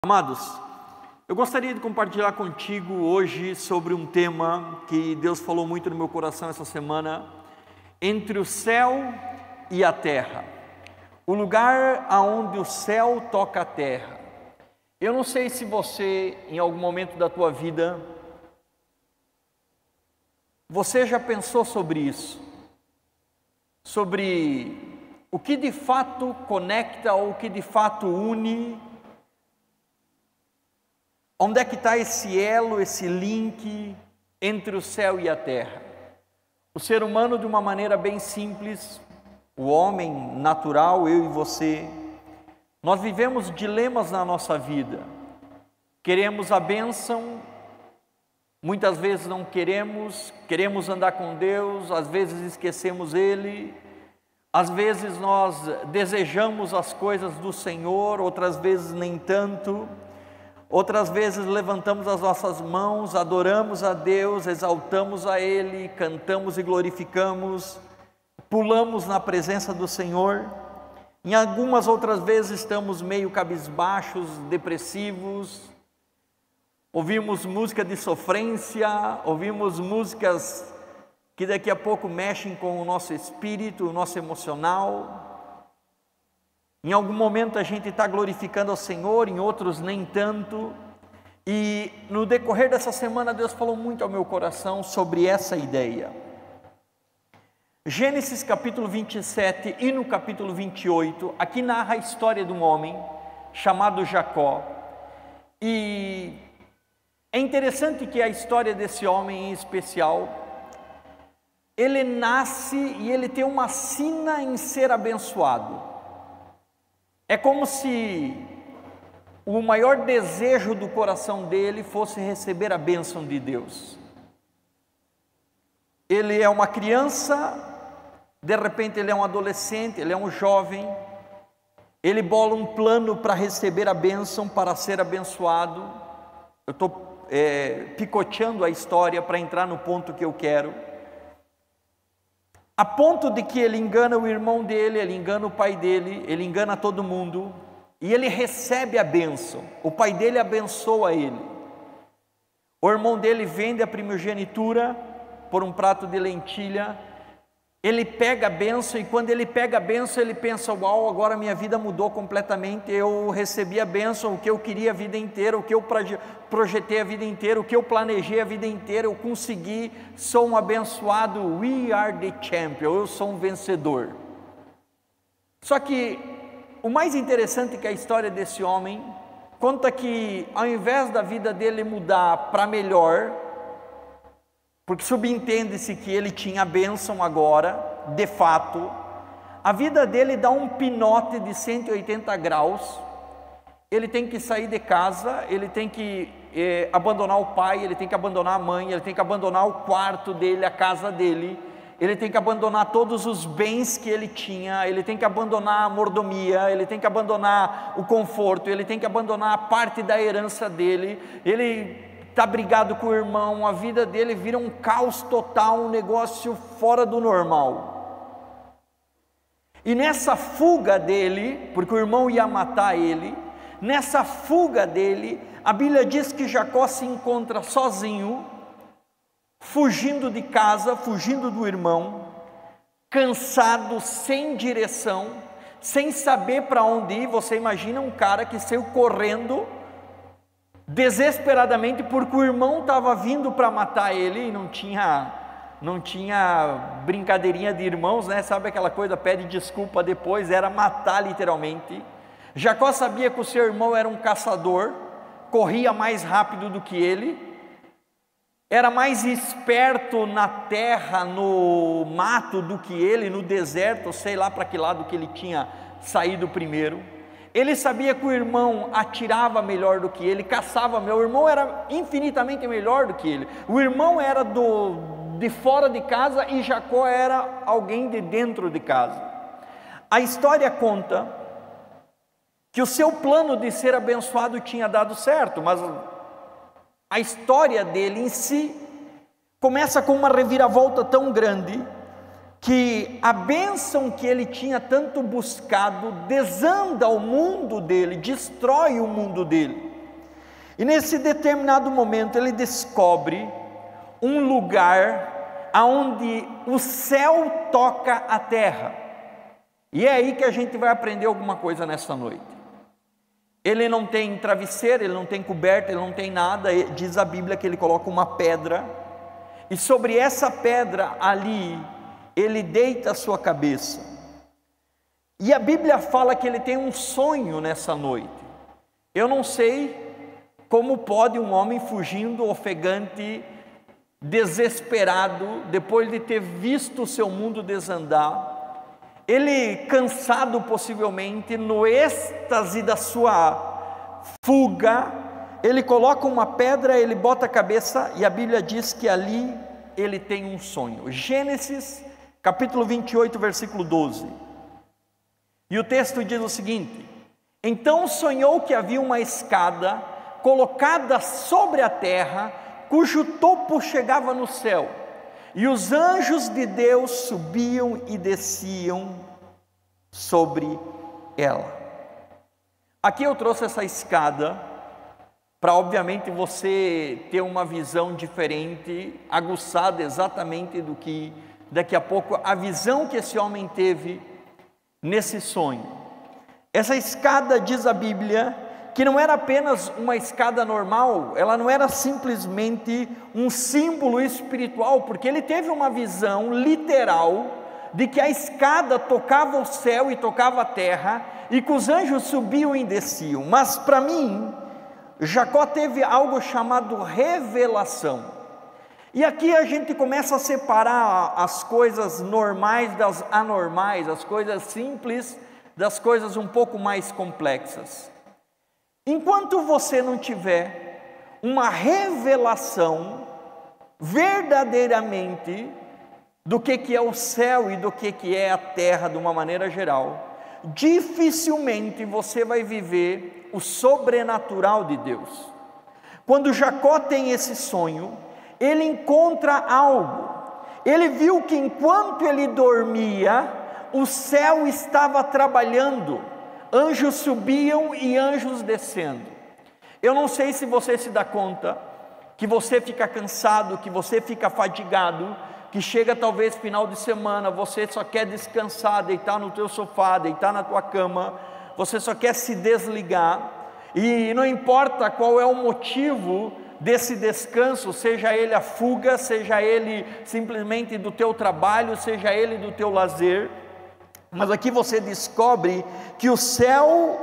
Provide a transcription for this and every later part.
Amados, eu gostaria de compartilhar contigo hoje sobre um tema que Deus falou muito no meu coração essa semana, entre o céu e a terra, o lugar aonde o céu toca a terra. Eu não sei se você, em algum momento da tua vida, você já pensou sobre isso, sobre o que de fato conecta ou o que de fato une. Onde é que está esse elo, esse link entre o céu e a terra? O ser humano, de uma maneira bem simples, o homem natural, eu e você, nós vivemos dilemas na nossa vida. Queremos a bênção, muitas vezes não queremos, queremos andar com Deus, às vezes esquecemos Ele, às vezes nós desejamos as coisas do Senhor, outras vezes nem tanto. Outras vezes levantamos as nossas mãos, adoramos a Deus, exaltamos a Ele, cantamos e glorificamos, pulamos na presença do Senhor. Em algumas outras vezes estamos meio cabisbaixos, depressivos, ouvimos música de sofrência, ouvimos músicas que daqui a pouco mexem com o nosso espírito, o nosso emocional. Em algum momento a gente está glorificando ao Senhor, em outros nem tanto. E no decorrer dessa semana Deus falou muito ao meu coração sobre essa ideia. Gênesis capítulo 27 e no capítulo 28, aqui narra a história de um homem chamado Jacó. E é interessante que a história desse homem em especial, ele nasce e ele tem uma sina em ser abençoado. É como se o maior desejo do coração dele fosse receber a bênção de Deus. Ele é uma criança, de repente ele é um adolescente, ele é um jovem, ele bola um plano para receber a bênção, para ser abençoado. Eu estou picoteando a história para entrar no ponto que eu quero. A ponto de que ele engana o irmão dele, ele engana o pai dele, ele engana todo mundo, e ele recebe a bênção. O pai dele abençoa ele. O irmão dele vende a primogenitura por um prato de lentilha. Ele pega a bênção, e quando ele pega a bênção, ele pensa: uau, agora minha vida mudou completamente, eu recebi a bênção, o que eu queria a vida inteira, o que eu projetei a vida inteira, o que eu planejei a vida inteira, eu consegui, sou um abençoado, we are the champion, eu sou um vencedor. Só que o mais interessante é que a história desse homem conta que ao invés da vida dele mudar para melhor, porque subentende-se que ele tinha a bênção agora, de fato, a vida dele dá um pinote de 180 graus, ele tem que sair de casa, ele tem que abandonar o pai, ele tem que abandonar a mãe, ele tem que abandonar o quarto dele, a casa dele, ele tem que abandonar todos os bens que ele tinha, ele tem que abandonar a mordomia, ele tem que abandonar o conforto, ele tem que abandonar a parte da herança dele, ele está brigado com o irmão, a vida dele vira um caos total, um negócio fora do normal. E nessa fuga dele, porque o irmão ia matar ele, nessa fuga dele, a Bíblia diz que Jacó se encontra sozinho, fugindo de casa, fugindo do irmão, cansado, sem direção, sem saber para onde ir. Você imagina um cara que saiu correndo desesperadamente porque o irmão estava vindo para matar ele e não tinha brincadeirinha de irmãos, né? Sabe aquela coisa, pede desculpa depois, era matar literalmente. Jacó sabia que o seu irmão era um caçador, corria mais rápido do que ele, era mais esperto na terra, no mato do que ele, no deserto, sei lá para que lado que ele tinha saído primeiro. Ele sabia que o irmão atirava melhor do que ele, caçava melhor, o irmão era infinitamente melhor do que ele. O irmão era de fora de casa e Jacó era alguém de dentro de casa. A história conta que o seu plano de ser abençoado tinha dado certo, mas a história dele em si começa com uma reviravolta tão grande que a bênção que ele tinha tanto buscado desanda o mundo dele, destrói o mundo dele. E nesse determinado momento ele descobre um lugar aonde o céu toca a terra. E é aí que a gente vai aprender alguma coisa nessa noite. Ele não tem travesseiro, ele não tem coberta, ele não tem nada. Diz a Bíblia que ele coloca uma pedra, e sobre essa pedra ali ele deita a sua cabeça. E a Bíblia fala que ele tem um sonho nessa noite. Eu não sei como pode um homem fugindo, ofegante, desesperado, depois de ter visto o seu mundo desandar, ele cansado possivelmente, no êxtase da sua fuga, ele coloca uma pedra, ele bota a cabeça, e a Bíblia diz que ali ele tem um sonho. Gênesis capítulo 28, versículo 12. E o texto diz o seguinte: então sonhou que havia uma escada colocada sobre a terra, cujo topo chegava no céu, e os anjos de Deus subiam e desciam sobre ela. Aqui eu trouxe essa escada para, obviamente, você ter uma visão diferente, aguçada exatamente do que daqui a pouco a visão que esse homem teve nesse sonho. Essa escada, diz a Bíblia, que não era apenas uma escada normal, ela não era simplesmente um símbolo espiritual, porque ele teve uma visão literal de que a escada tocava o céu e tocava a terra, e que os anjos subiam e desciam. Mas para mim, Jacó teve algo chamado revelação. E aqui a gente começa a separar as coisas normais das anormais, as coisas simples das coisas um pouco mais complexas. Enquanto você não tiver uma revelação verdadeiramente do que é o céu e do que é a terra de uma maneira geral, dificilmente você vai viver o sobrenatural de Deus. Quando Jacó tem esse sonho, ele encontra algo. Ele viu que enquanto ele dormia, o céu estava trabalhando, anjos subiam e anjos descendo. Eu não sei se você se dá conta que você fica cansado, que você fica fadigado, que chega talvez final de semana, você só quer descansar, deitar no teu sofá, deitar na tua cama, você só quer se desligar, e não importa qual é o motivo desse descanso, seja ele a fuga, seja ele simplesmente do teu trabalho, seja ele do teu lazer, mas aqui você descobre que o céu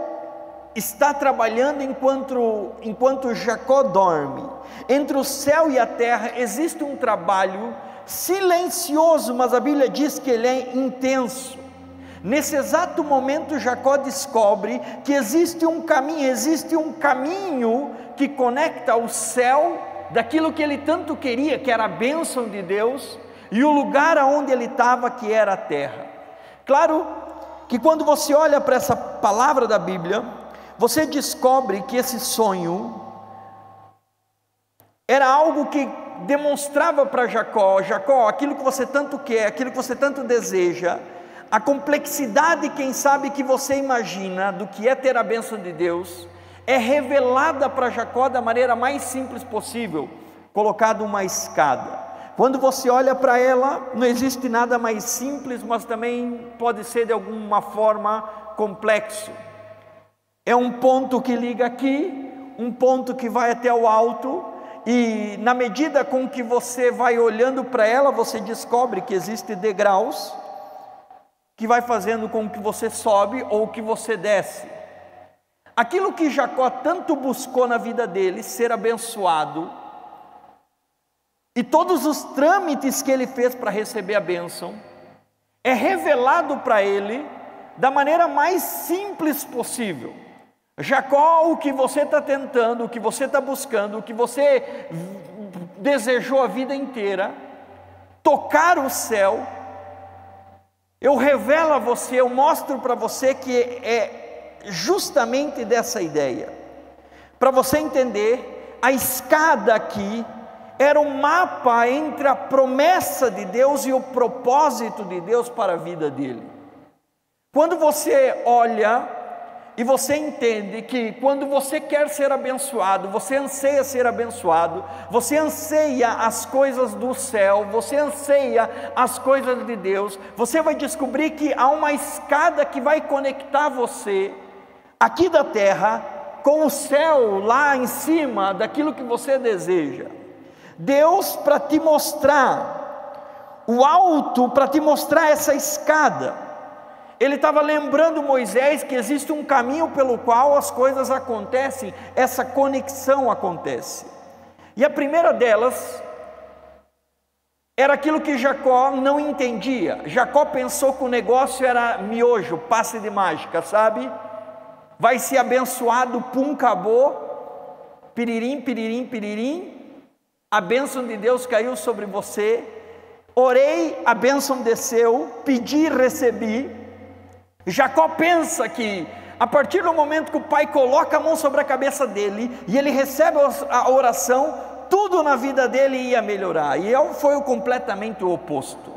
está trabalhando enquanto Jacó dorme. Entre o céu e a terra existe um trabalho silencioso, mas a Bíblia diz que ele é intenso. Nesse exato momento Jacó descobre que existe um caminho que conecta o céu daquilo que ele tanto queria, que era a bênção de Deus, e o lugar aonde ele estava, que era a terra. Claro que quando você olha para essa palavra da Bíblia, você descobre que esse sonho era algo que demonstrava para Jacó: Jacó, aquilo que você tanto quer, aquilo que você tanto deseja, a complexidade, quem sabe, que você imagina do que é ter a bênção de Deus, é revelada para Jacó da maneira mais simples possível, colocado uma escada. Quando você olha para ela, não existe nada mais simples, mas também pode ser de alguma forma complexo. É um ponto que liga aqui, um ponto que vai até o alto, e na medida com que você vai olhando para ela, você descobre que existem degraus, que vai fazendo com que você sobe ou que você desce. Aquilo que Jacó tanto buscou na vida dele, ser abençoado, e todos os trâmites que ele fez para receber a bênção, é revelado para ele da maneira mais simples possível. Jacó, o que você está tentando, o que você está buscando, o que você desejou a vida inteira, tocar o céu, eu revelo a você, eu mostro para você que é justamente dessa ideia. Para você entender, a escada aqui era um mapa entre a promessa de Deus e o propósito de Deus para a vida dele. Quando você olha e você entende que quando você quer ser abençoado, você anseia ser abençoado, você anseia as coisas do céu, você anseia as coisas de Deus, você vai descobrir que há uma escada que vai conectar você aqui da terra com o céu lá em cima daquilo que você deseja. Deus, para te mostrar o alto, para te mostrar essa escada, Ele estava lembrando Moisés que existe um caminho pelo qual as coisas acontecem, essa conexão acontece. E a primeira delas era aquilo que Jacó não entendia. Jacó pensou que o negócio era miojo, passe de mágica, sabe? Vai ser abençoado, pum, acabou, piririm, piririm, piririm, a bênção de Deus caiu sobre você, orei, a bênção desceu, pedi, recebi. Jacó pensa que a partir do momento que o pai coloca a mão sobre a cabeça dele e ele recebe a oração, tudo na vida dele ia melhorar, e foi completamente o oposto.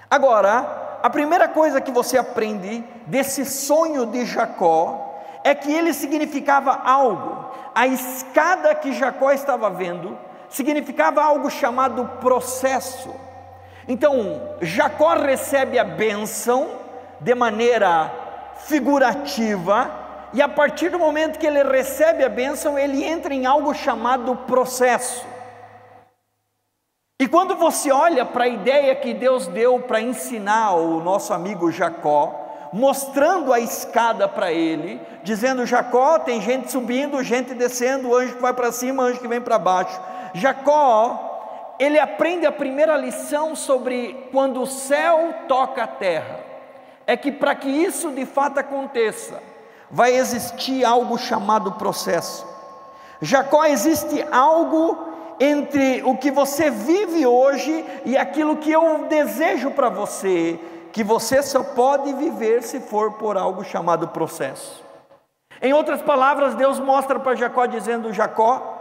Agora, a primeira coisa que você aprende desse sonho de Jacó é que ele significava algo. A escada que Jacó estava vendo significava algo chamado processo. Então, Jacó recebe a bênção de maneira figurativa, e a partir do momento que ele recebe a bênção, ele entra em algo chamado processo. E quando você olha para a ideia que Deus deu para ensinar o nosso amigo Jacó, mostrando a escada para ele, dizendo: Jacó, tem gente subindo, gente descendo, anjo que vai para cima, anjo que vem para baixo. Jacó, ele aprende a primeira lição sobre quando o céu toca a terra. É que para que isso de fato aconteça, vai existir algo chamado processo. Jacó, existe algo entre o que você vive hoje e aquilo que eu desejo para você, que você só pode viver se for por algo chamado processo. Em outras palavras, Deus mostra para Jacó dizendo: Jacó,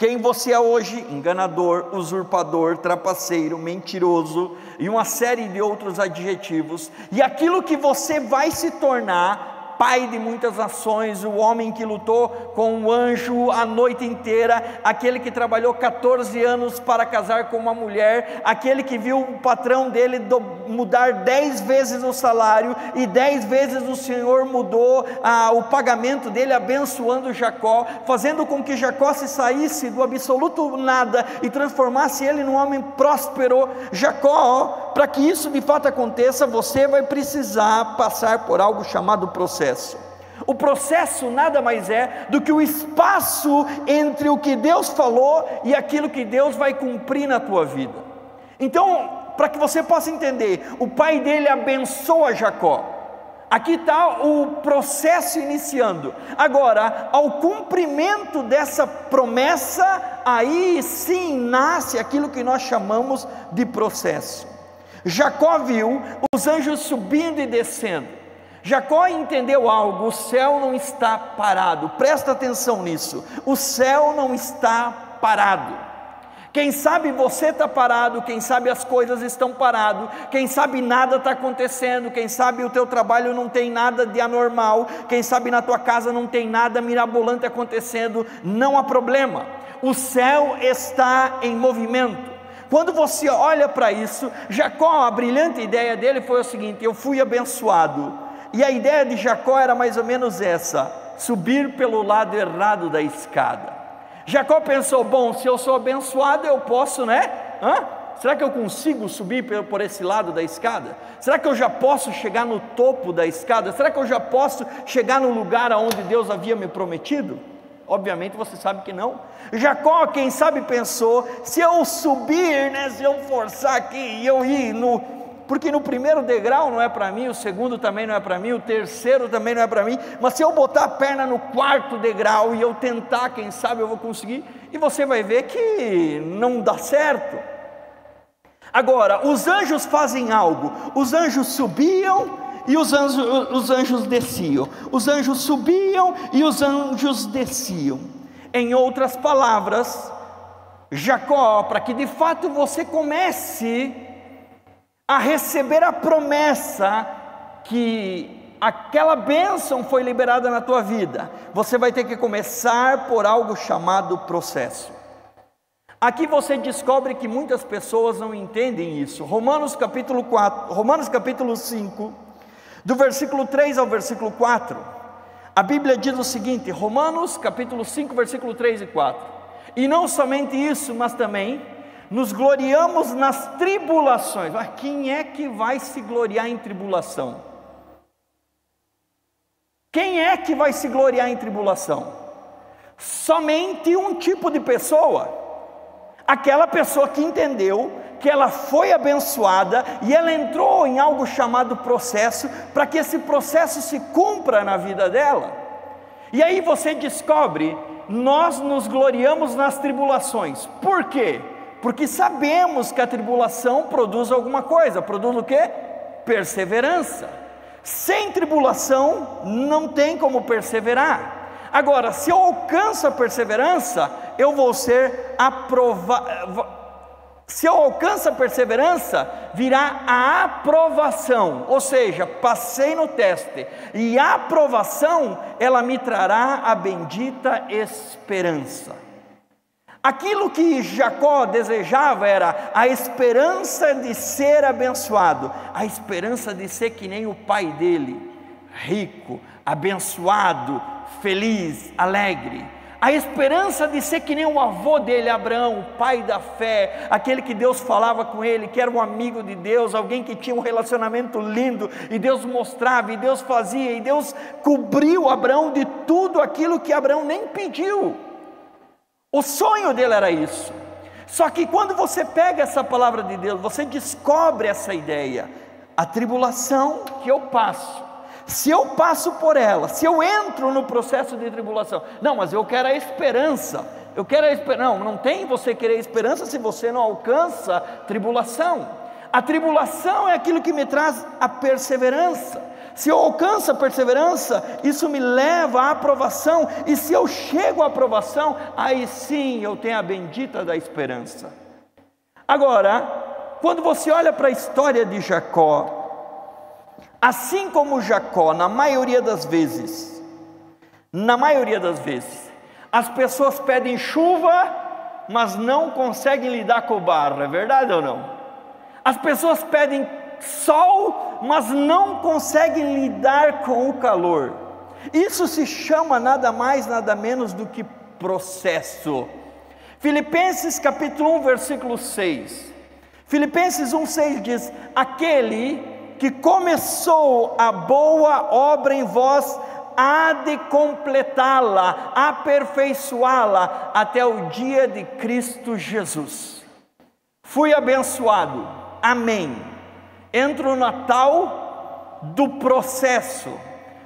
quem você é hoje, enganador, usurpador, trapaceiro, mentiroso e uma série de outros adjetivos, e aquilo que você vai se tornar, pai de muitas nações, o homem que lutou com o anjo a noite inteira, aquele que trabalhou 14 anos para casar com uma mulher, aquele que viu o patrão dele mudar 10 vezes o salário, e 10 vezes o Senhor mudou o pagamento dele, abençoando Jacó, fazendo com que Jacó se saísse do absoluto nada e transformasse ele num homem próspero. Jacó, para que isso de fato aconteça, você vai precisar passar por algo chamado processo. O processo nada mais é do que o espaço entre o que Deus falou e aquilo que Deus vai cumprir na tua vida. Então, para que você possa entender, o pai dele abençoa Jacó. Aqui está o processo iniciando. Agora, ao cumprimento dessa promessa, aí sim nasce aquilo que nós chamamos de processo. Jacó viu os anjos subindo e descendo. Jacó entendeu algo: o céu não está parado. Presta atenção nisso, o céu não está parado. Quem sabe você está parado, quem sabe as coisas estão paradas, quem sabe nada está acontecendo, quem sabe o teu trabalho não tem nada de anormal, quem sabe na tua casa não tem nada mirabolante acontecendo. Não há problema, o céu está em movimento. Quando você olha para isso, Jacó, a brilhante ideia dele foi o seguinte: eu fui abençoado. E a ideia de Jacó era mais ou menos essa: subir pelo lado errado da escada. Jacó pensou: bom, se eu sou abençoado, eu posso, né? Será que eu consigo subir por esse lado da escada? Será que eu já posso chegar no topo da escada? Será que eu já posso chegar no lugar aonde Deus havia me prometido? Obviamente você sabe que não. Jacó, quem sabe, pensou: se eu subir, né, se eu forçar aqui e eu ir porque no primeiro degrau não é para mim, o segundo também não é para mim, o terceiro também não é para mim, mas se eu botar a perna no quarto degrau e eu tentar, quem sabe eu vou conseguir, e você vai ver que não dá certo. Agora, os anjos fazem algo: os anjos subiam e os anjos desciam, os anjos subiam e os anjos desciam. Em outras palavras, Jacó, para que de fato você comece a receber a promessa que aquela bênção foi liberada na tua vida, você vai ter que começar por algo chamado processo. Aqui você descobre que muitas pessoas não entendem isso. Romanos capítulo 5, do versículo 3 ao versículo 4, a Bíblia diz o seguinte, Romanos capítulo 5, versículo 3 e 4, e não somente isso, mas também nos gloriamos nas tribulações. Quem é que vai se gloriar em tribulação? Quem é que vai se gloriar em tribulação? Somente um tipo de pessoa, aquela pessoa que entendeu que ela foi abençoada e ela entrou em algo chamado processo, para que esse processo se cumpra na vida dela. E aí você descobre, nós nos gloriamos nas tribulações. Por quê? Porque sabemos que a tribulação produz alguma coisa. Produz o quê? Perseverança. Sem tribulação não tem como perseverar. Agora, se eu alcanço a perseverança, eu vou ser aprovado. Se eu alcanço a perseverança, virá a aprovação, ou seja, passei no teste, e a aprovação, ela me trará a bendita esperança. Aquilo que Jacó desejava era a esperança de ser abençoado, a esperança de ser que nem o pai dele, rico, abençoado, feliz, alegre. A esperança de ser que nem o avô dele, Abraão, o pai da fé, aquele que Deus falava com ele, que era um amigo de Deus, alguém que tinha um relacionamento lindo, e Deus mostrava, e Deus fazia, e Deus cobriu Abraão de tudo aquilo que Abraão nem pediu. O sonho dele era isso. Só que quando você pega essa palavra de Deus, você descobre essa ideia, a tribulação que eu passo, se eu passo por ela, se eu entro no processo de tribulação, não, mas eu quero a esperança, não tem você querer esperança se você não alcança tribulação. A tribulação é aquilo que me traz a perseverança. Se eu alcanço a perseverança, isso me leva à aprovação, e se eu chego à aprovação, aí sim eu tenho a bendita da esperança. Agora, quando você olha para a história de Jacó, assim como Jacó, na maioria das vezes, as pessoas pedem chuva, mas não conseguem lidar com o barro, é verdade ou não? As pessoas pedem sol, mas não conseguem lidar com o calor. Isso se chama nada mais, nada menos do que processo. Filipenses capítulo 1, versículo 6. Filipenses 1,6 diz: aquele que começou a boa obra em vós, há de completá-la, aperfeiçoá-la, até o dia de Cristo Jesus. Fui abençoado, amém. Entra o Natal do processo.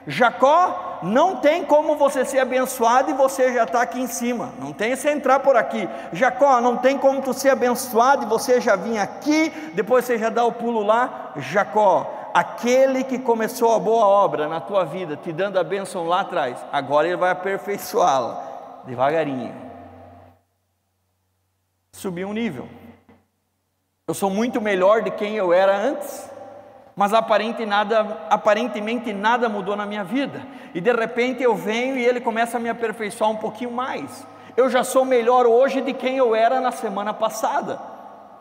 Jacó, não tem como você ser abençoado e você já está aqui em cima, não tem se entrar por aqui. Jacó, não tem como tu ser abençoado e você já vinha aqui, depois você já dá o pulo lá. Jacó, aquele que começou a boa obra na tua vida, te dando a bênção lá atrás, agora ele vai aperfeiçoá-la, devagarinho. Subi um nível. Eu sou muito melhor de quem eu era antes, mas aparentemente nada mudou na minha vida, e de repente eu venho e ele começa a me aperfeiçoar um pouquinho mais. Eu já sou melhor hoje de quem eu era na semana passada,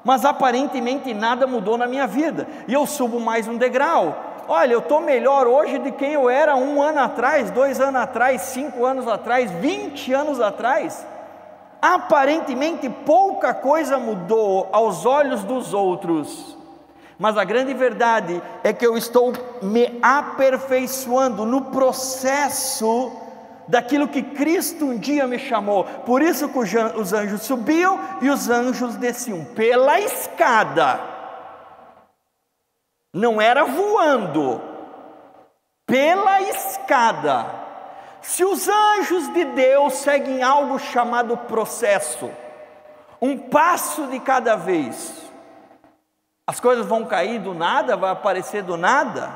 mas aparentemente nada mudou na minha vida, e eu subo mais um degrau. Olha, eu estou melhor hoje de quem eu era 1 ano atrás, 2 anos atrás, 5 anos atrás, 20 anos atrás. Aparentemente pouca coisa mudou aos olhos dos outros, mas a grande verdade é que eu estou me aperfeiçoando no processo daquilo que Cristo um dia me chamou. Por isso que os anjos subiam e os anjos desciam pela escada, não era voando, pela escada. Se os anjos de Deus seguem algo chamado processo, um passo de cada vez, as coisas vão cair do nada, vai aparecer do nada.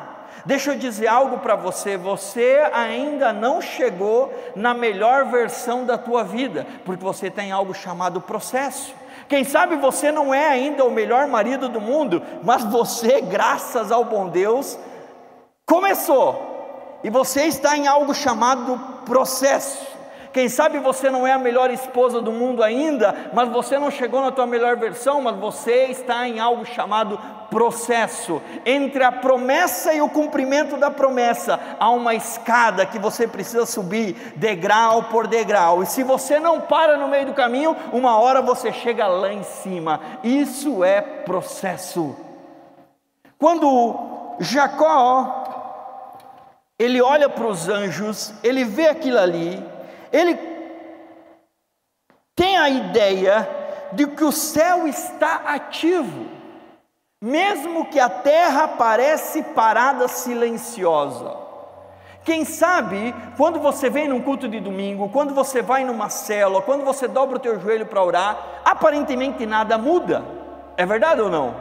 Deixa eu dizer algo para você, você ainda não chegou na melhor versão da tua vida, porque você tem algo chamado processo. Quem sabe você não é ainda o melhor marido do mundo, mas você, graças ao bom Deus, começou. e você está em algo chamado processo. Quem sabe você não é a melhor esposa do mundo ainda, mas você não chegou na tua melhor versão, mas você está em algo chamado processo. Entre a promessa e o cumprimento da promessa, há uma escada que você precisa subir, degrau por degrau, e se você não para no meio do caminho, uma hora você chega lá em cima. Isso é processo. Quando Jacó, ele olha para os anjos, ele vê aquilo ali, ele tem a ideia de que o céu está ativo, mesmo que a terra parece parada silenciosa. Quem sabe, quando você vem num culto de domingo, quando você vai numa célula, quando você dobra o teu joelho para orar, aparentemente nada muda. É verdade ou não?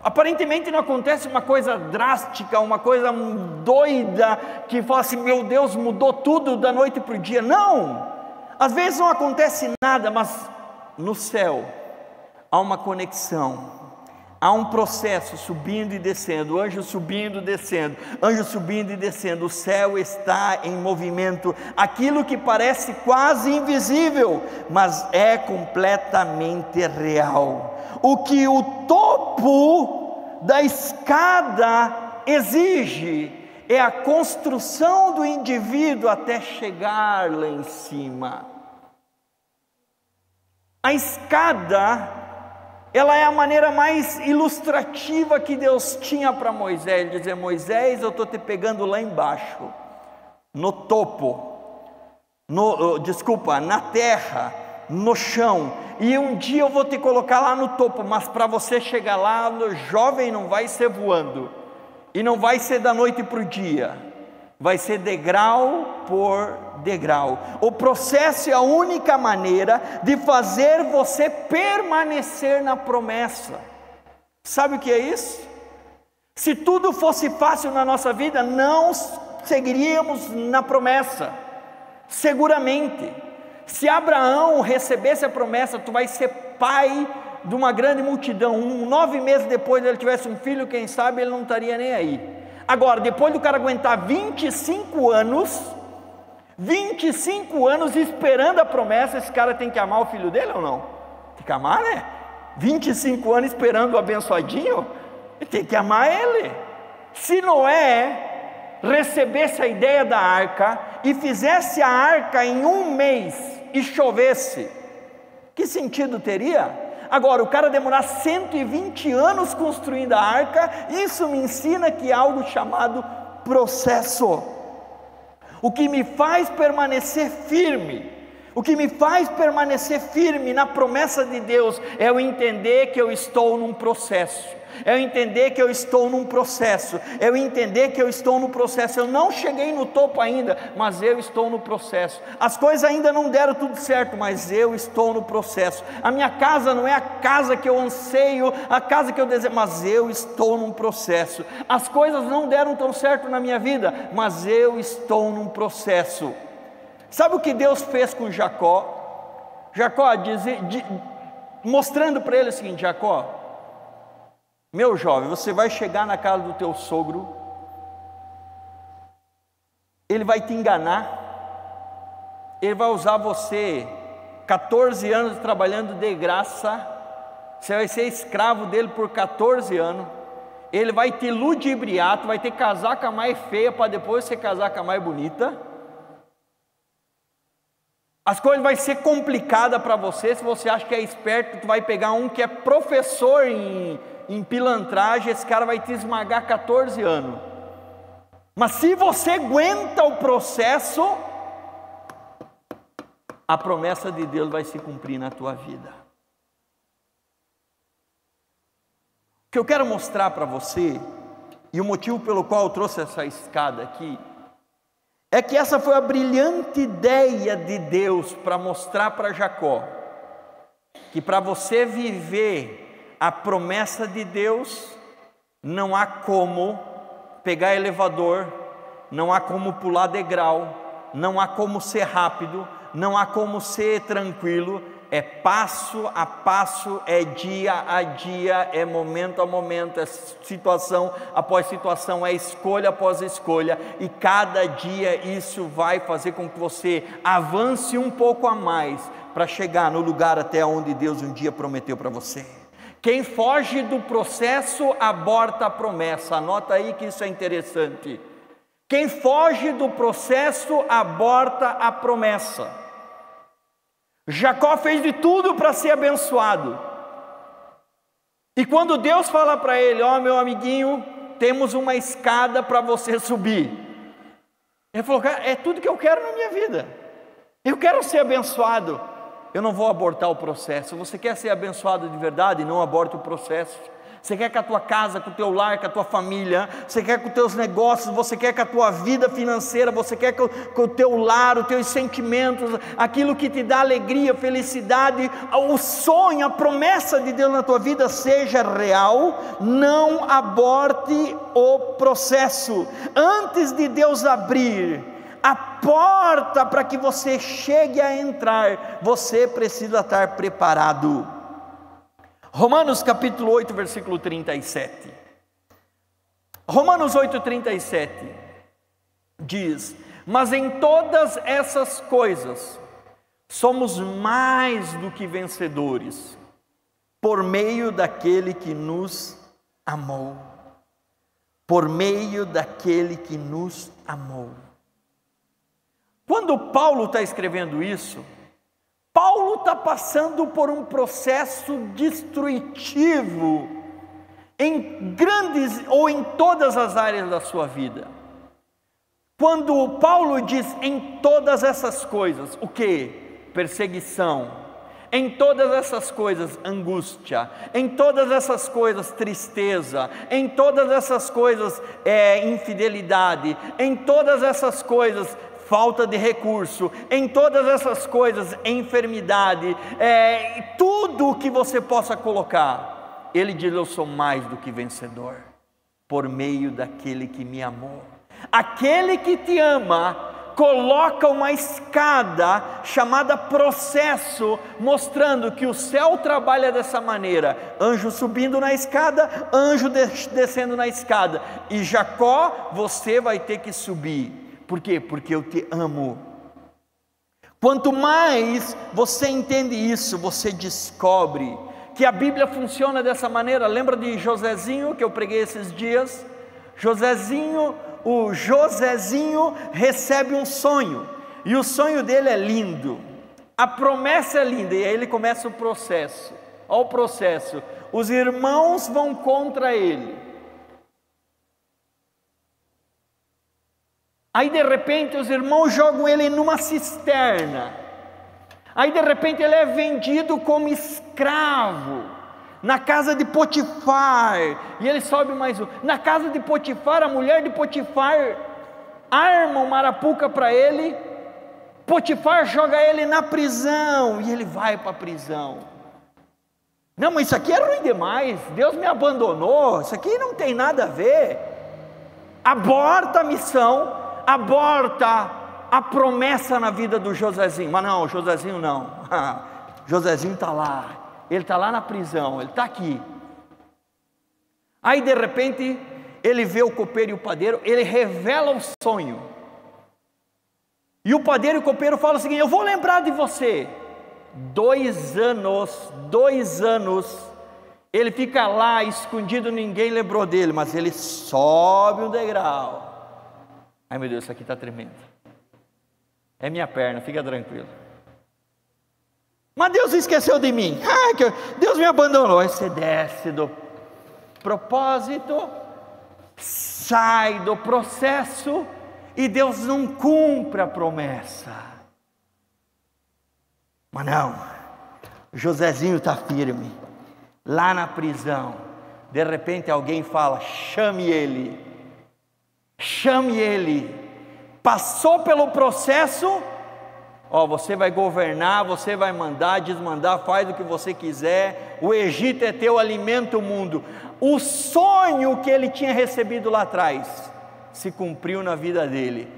Aparentemente não acontece uma coisa drástica, uma coisa doida, que fala assim, meu Deus, mudou tudo da noite para o dia. Não, às vezes não acontece nada, mas no céu há uma conexão, há um processo subindo e descendo, anjo subindo e descendo, anjo subindo e descendo, o céu está em movimento, aquilo que parece quase invisível, mas é completamente real. O que o topo da escada exige é a construção do indivíduo até chegar lá em cima. A escada, ela é a maneira mais ilustrativa que Deus tinha para Moisés. Ele dizia, Moisés, eu estou te pegando lá embaixo, no topo, na terra, no chão, e um dia eu vou te colocar lá no topo, mas para você chegar lá, jovem, não vai ser voando, e não vai ser da noite para o dia, vai ser degrau por degrau. O processo é a única maneira de fazer você permanecer na promessa. Sabe o que é isso? Se tudo fosse fácil na nossa vida, não seguiríamos na promessa, seguramente. Se Abraão recebesse a promessa, tu vai ser pai de uma grande multidão, 9 meses depois ele tivesse um filho, quem sabe ele não estaria nem aí. Agora, depois do cara aguentar 25 anos esperando a promessa, esse cara tem que amar o filho dele ou não? Tem que amar, né? 25 anos esperando o abençoadinho, tem que amar ele. Se Noé recebesse a ideia da arca e fizesse a arca em 1 mês e chovesse, que sentido teria? Agora, o cara demorar 120 anos construindo a arca, isso me ensina que há algo chamado processo. O que me faz permanecer firme, na promessa de Deus, é eu entender que eu estou num processo. Eu não cheguei no topo ainda, mas eu estou no processo. As coisas ainda não deram tudo certo, mas eu estou no processo. A minha casa não é a casa que eu anseio, a casa que eu desejo, mas eu estou num processo. As coisas não deram tão certo na minha vida, mas eu estou num processo. Sabe o que Deus fez com Jacó? Mostrando para ele o seguinte: Jacó, meu jovem, você vai chegar na casa do teu sogro, ele vai te enganar, ele vai usar você 14 anos trabalhando de graça, você vai ser escravo dele por 14 anos, ele vai te ludibriar, tu vai ter que casar com a mais feia para depois você casar com a mais bonita. As coisas vão ser complicadas para você. Se você acha que é esperto, tu vai pegar um que é professor em pilantragem, esse cara vai te esmagar 14 anos. Mas se você aguenta o processo, a promessa de Deus vai se cumprir na tua vida. O que eu quero mostrar para você, e o motivo pelo qual eu trouxe essa escada aqui, é que essa foi a brilhante ideia de Deus para mostrar para Jacó que para você viver a promessa de Deus, não há como pegar elevador, não há como pular degrau, não há como ser rápido, não há como ser tranquilo. é passo a passo, é dia a dia, é momento a momento, é situação após situação, é escolha após escolha, e cada dia isso vai fazer com que você avance um pouco a mais, para chegar no lugar até onde Deus um dia prometeu para você. Quem foge do processo, aborta a promessa. Anota aí que isso é interessante. Quem foge do processo, aborta a promessa. Jacó fez de tudo para ser abençoado, e quando Deus fala para ele: ó, meu amiguinho, temos uma escada para você subir, ele falou: cara, é tudo que eu quero na minha vida, eu quero ser abençoado, eu não vou abortar o processo. Você quer ser abençoado de verdade? Não aborte o processo. Você quer que a tua casa, com o teu lar, com a tua família, você quer com os teus negócios, você quer com a tua vida financeira, você quer com o teu lar, os teus sentimentos, aquilo que te dá alegria, felicidade, o sonho, a promessa de Deus na tua vida seja real, não aborte o processo. Antes de Deus abrir a porta para que você chegue a entrar, você precisa estar preparado. Romanos capítulo 8, versículo 37. Romanos 8, 37 diz: mas em todas essas coisas somos mais do que vencedores, por meio daquele que nos amou. Por meio daquele que nos amou. Quando Paulo está escrevendo isso, Paulo está passando por um processo destrutivo em grandes ou em todas as áreas da sua vida. Quando Paulo diz em todas essas coisas, o que? Perseguição. Em todas essas coisas, angústia. Em todas essas coisas, tristeza. Em todas essas coisas, infidelidade. Em todas essas coisas, falta de recurso. Em todas essas coisas, enfermidade, tudo o que você possa colocar, ele diz: eu sou mais do que vencedor, por meio daquele que me amou. Aquele que te ama, coloca uma escada chamada processo, mostrando que o céu trabalha dessa maneira: anjo subindo na escada, anjo descendo na escada, e Jacó, você vai ter que subir. Por quê? Porque eu te amo. Quanto mais você entende isso, você descobre que a Bíblia funciona dessa maneira. Lembra de Josézinho, que eu preguei esses dias? O Josézinho recebe um sonho, e o sonho dele é lindo, a promessa é linda, e aí ele começa o processo. Olha o processo: os irmãos vão contra ele. Aí de repente os irmãos jogam ele numa cisterna. Aí de repente ele é vendido como escravo na casa de Potifar. E ele sobe mais um. Na casa de Potifar, a mulher de Potifar arma uma arapuca para ele. Potifar joga ele na prisão e ele vai para a prisão. Não, mas isso aqui é ruim demais. Deus me abandonou. Isso aqui não tem nada a ver. Aborta a missão. Aborta a promessa na vida do Josézinho. Mas não, Josézinho não. Josézinho está lá. Ele está lá na prisão. Ele está aqui. Aí de repente ele vê o copeiro e o padeiro. Ele revela o sonho. E o padeiro e o copeiro falam o seguinte: eu vou lembrar de você. 2 anos. Ele fica lá escondido, ninguém lembrou dele. Mas ele sobe um degrau. Ai meu Deus, isso aqui está tremendo. É minha perna, fica tranquilo. Mas Deus esqueceu de mim. Deus me abandonou. Aí você desce do propósito, sai do processo, e Deus não cumpre a promessa. Mas não, Josézinho está firme, lá na prisão. De repente alguém fala: chame ele. Chame ele. Passou pelo processo, você vai governar, você vai mandar, desmandar, faz o que você quiser, o Egito é teu, alimenta o mundo. O sonho que ele tinha recebido lá atrás se cumpriu na vida dele,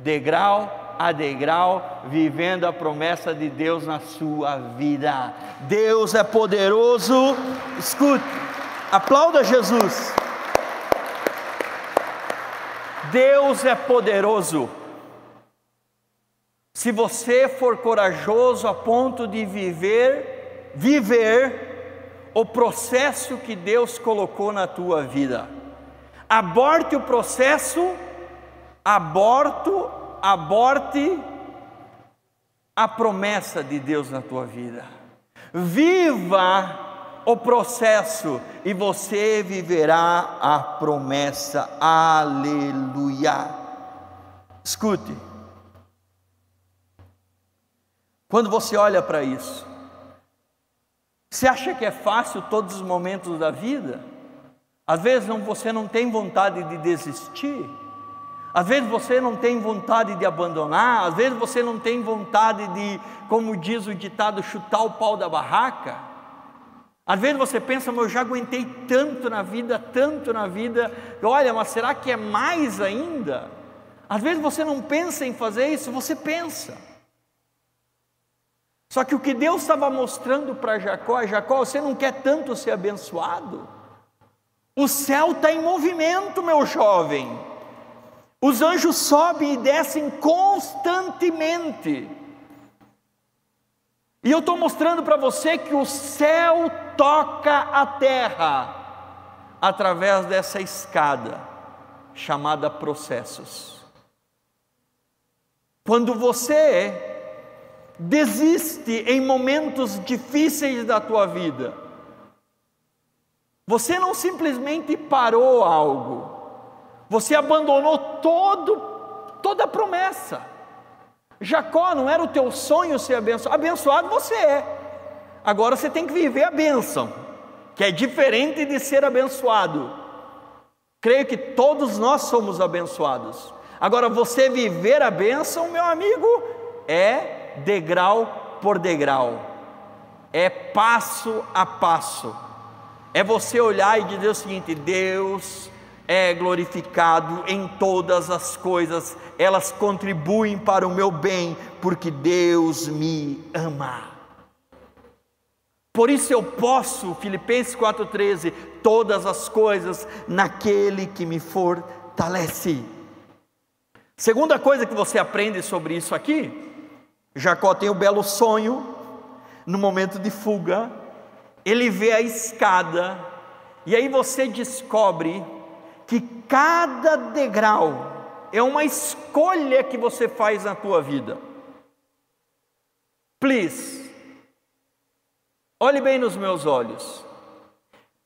degrau a degrau, vivendo a promessa de Deus na sua vida. Deus é poderoso. Escute, aplauda Jesus. Deus é poderoso. Se você for corajoso a ponto de viver o processo que Deus colocou na tua vida. Aborte o processo, aborte a promessa de Deus na tua vida. Viva o processo e você viverá a promessa. Aleluia. Escute. Quando você olha para isso, você acha que é fácil todos os momentos da vida? Às vezes você não tem vontade de desistir, às vezes você não tem vontade de abandonar, às vezes você não tem vontade de, como diz o ditado, chutar o pau da barraca. Às vezes você pensa, mas eu já aguentei tanto na vida, olha, mas será que é mais ainda? Às vezes você não pensa em fazer isso, você pensa. Só que o que Deus estava mostrando para Jacó, você não quer tanto ser abençoado? O céu está em movimento, meu jovem. Os anjos sobem e descem constantemente. E eu estou mostrando para você que o céu toca a terra através dessa escada chamada processos. Quando você desiste em momentos difíceis da tua vida, você não simplesmente parou algo, você abandonou toda a promessa. Jacó, não era o teu sonho ser abençoado? Abençoado você é. Agora você tem que viver a bênção, que é diferente de ser abençoado. Creio que todos nós somos abençoados. Agora você viver a bênção, meu amigo, é degrau por degrau, é passo a passo. É você olhar e dizer o seguinte: Deus é glorificado em todas as coisas, elas contribuem para o meu bem, porque Deus me ama. Por isso eu posso, Filipenses 4,13, todas as coisas naquele que me fortalece. Segunda coisa que você aprende sobre isso aqui, Jacó tem um belo sonho, no momento de fuga, ele vê a escada, e aí você descobre que cada degrau é uma escolha que você faz na tua vida. Please, olhe bem nos meus olhos.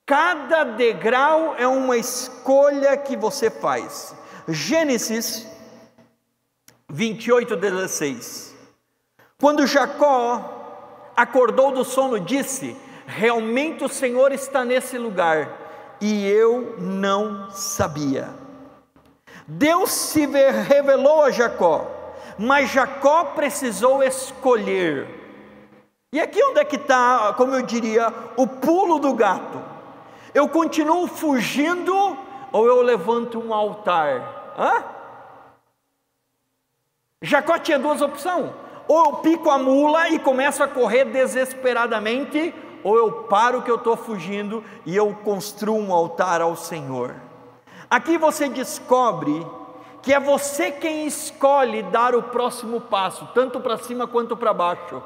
Cada degrau é uma escolha que você faz. Gênesis 28:16. Quando Jacó acordou do sono, disse: realmente o Senhor está nesse lugar, e eu não sabia. Deus se revelou a Jacó, mas Jacó precisou escolher. E aqui onde é que está, como eu diria, o pulo do gato? Eu continuo fugindo ou eu levanto um altar? Jacó tinha duas opções: ou eu pico a mula e começo a correr desesperadamente, ou eu paro que eu estou fugindo e eu construo um altar ao Senhor. Aqui você descobre que é você quem escolhe dar o próximo passo, tanto para cima quanto para baixo.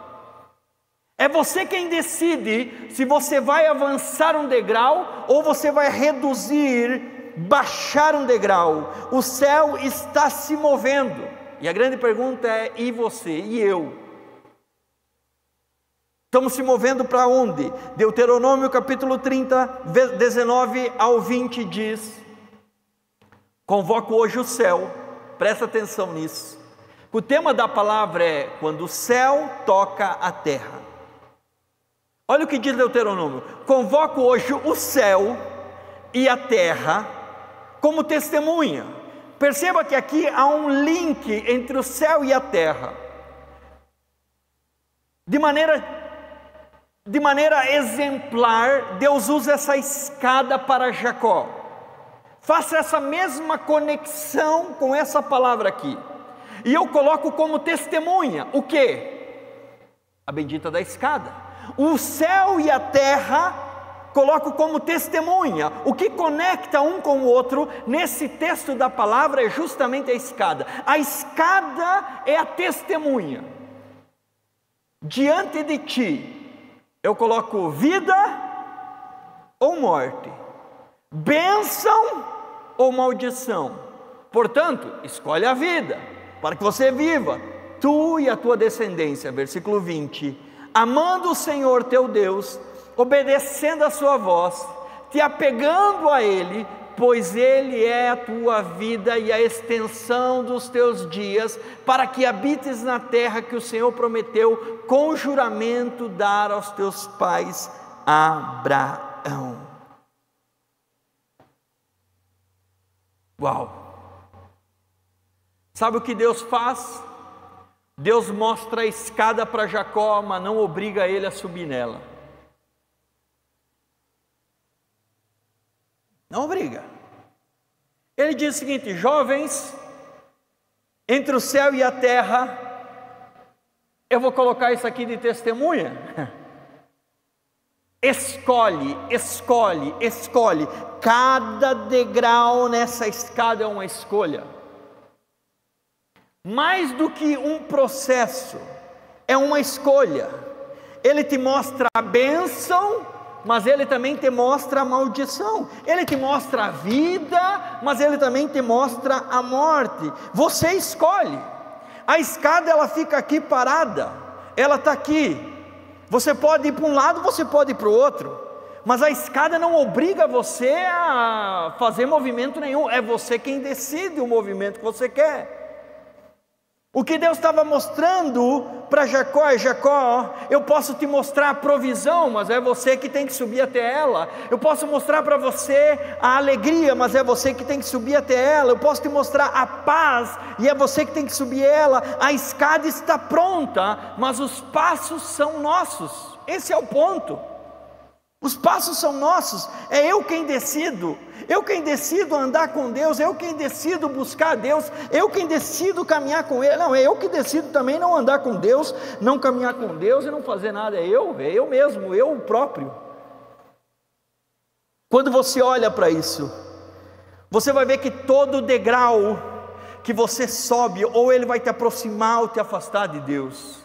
É você quem decide se você vai avançar um degrau ou você vai reduzir, baixar um degrau. O céu está se movendo. E a grande pergunta é: e você? E eu? Estamos se movendo para onde? Deuteronômio capítulo 30, 19 ao 20 diz: convoco hoje o céu, presta atenção nisso. O tema da palavra é: quando o céu toca a terra. Olha o que diz Deuteronômio: convoco hoje o céu e a terra como testemunha. Perceba que aqui há um link entre o céu e a terra. De maneira exemplar, Deus usa essa escada para Jacó. Faça essa mesma conexão com essa palavra aqui. e eu coloco como testemunha o quê? A bendita da escada. O céu e a terra coloco como testemunha. O que conecta um com o outro nesse texto da palavra é justamente a escada. A escada é a testemunha. Diante de ti, eu coloco vida ou morte, bênção ou maldição. Portanto, escolhe a vida, para que você viva, tu e a tua descendência. Versículo 20: amando o Senhor teu Deus, obedecendo a sua voz, te apegando a Ele, pois Ele é a tua vida e a extensão dos teus dias, para que habites na terra que o Senhor prometeu com juramento dar aos teus pais Abraão. Uau! Sabe o que Deus faz? Deus mostra a escada para Jacó, mas não obriga ele a subir nela. Não obriga. Ele diz o seguinte: jovens, entre o céu e a terra, eu vou colocar isso aqui de testemunha. Escolhe, escolhe, escolhe. Cada degrau nessa escada é uma escolha. Mais do que um processo, é uma escolha. Ele te mostra a bênção, mas Ele também te mostra a maldição. Ele te mostra a vida, mas Ele também te mostra a morte. Você escolhe. A escada, ela fica aqui parada, ela está aqui. Você pode ir para um lado, você pode ir para o outro, mas a escada não obriga você a fazer movimento nenhum. É você quem decide o movimento que você quer. O que Deus estava mostrando para Jacó é: Jacó, eu posso te mostrar a provisão, mas é você que tem que subir até ela. Eu posso mostrar para você a alegria, mas é você que tem que subir até ela. Eu posso te mostrar a paz, e é você que tem que subir ela. A escada está pronta, mas os passos são nossos. Esse é o ponto. Os passos são nossos, é eu quem decido andar com Deus, eu quem decido buscar a Deus, eu quem decido caminhar com Ele. Não, é eu que decido também não andar com Deus, não caminhar com Deus e não fazer nada. É eu mesmo, eu próprio. Quando você olha para isso, você vai ver que todo degrau que você sobe, ou ele vai te aproximar ou te afastar de Deus.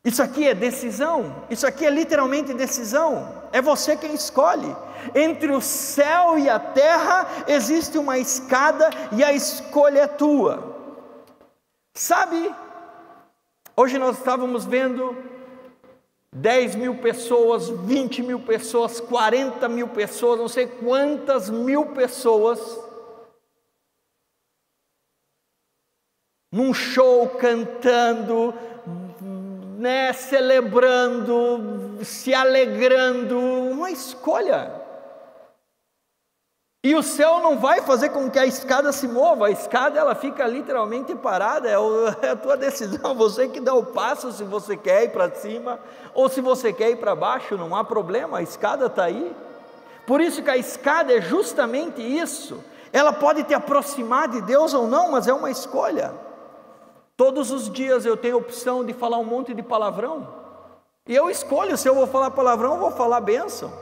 Isso aqui é decisão, isso aqui é literalmente decisão, é você quem escolhe. Entre o céu e a terra existe uma escada e a escolha é tua. Sabe, hoje nós estávamos vendo 10 mil pessoas, 20 mil pessoas, 40 mil pessoas, não sei quantas mil pessoas, num show cantando, celebrando, se alegrando, uma escolha. E o céu não vai fazer com que a escada se mova, a escada ela fica literalmente parada, é a tua decisão, você que dá o passo, se você quer ir para cima, ou se você quer ir para baixo, não há problema, a escada está aí. Por isso que a escada é justamente isso, ela pode te aproximar de Deus ou não, mas é uma escolha. Todos os dias eu tenho a opção de falar um monte de palavrão, e eu escolho se eu vou falar palavrão ou vou falar bênção.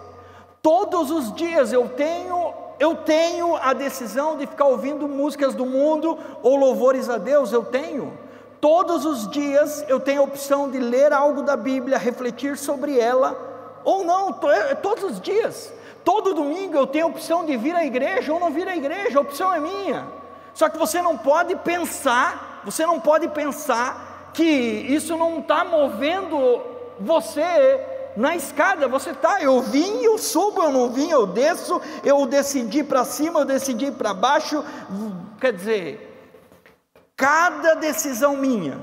Todos os dias eu tenho a decisão de ficar ouvindo músicas do mundo ou louvores a Deus, eu tenho. Todos os dias eu tenho a opção de ler algo da Bíblia, refletir sobre ela, ou não, todos os dias. Todo domingo eu tenho a opção de vir à igreja ou não vir à igreja, a opção é minha. Só que você não pode pensar que isso não está movendo você na escada. Você está, eu vim, eu subo, eu não vim, eu desço, eu decidi para cima, eu decidi para baixo. Quer dizer, cada decisão minha,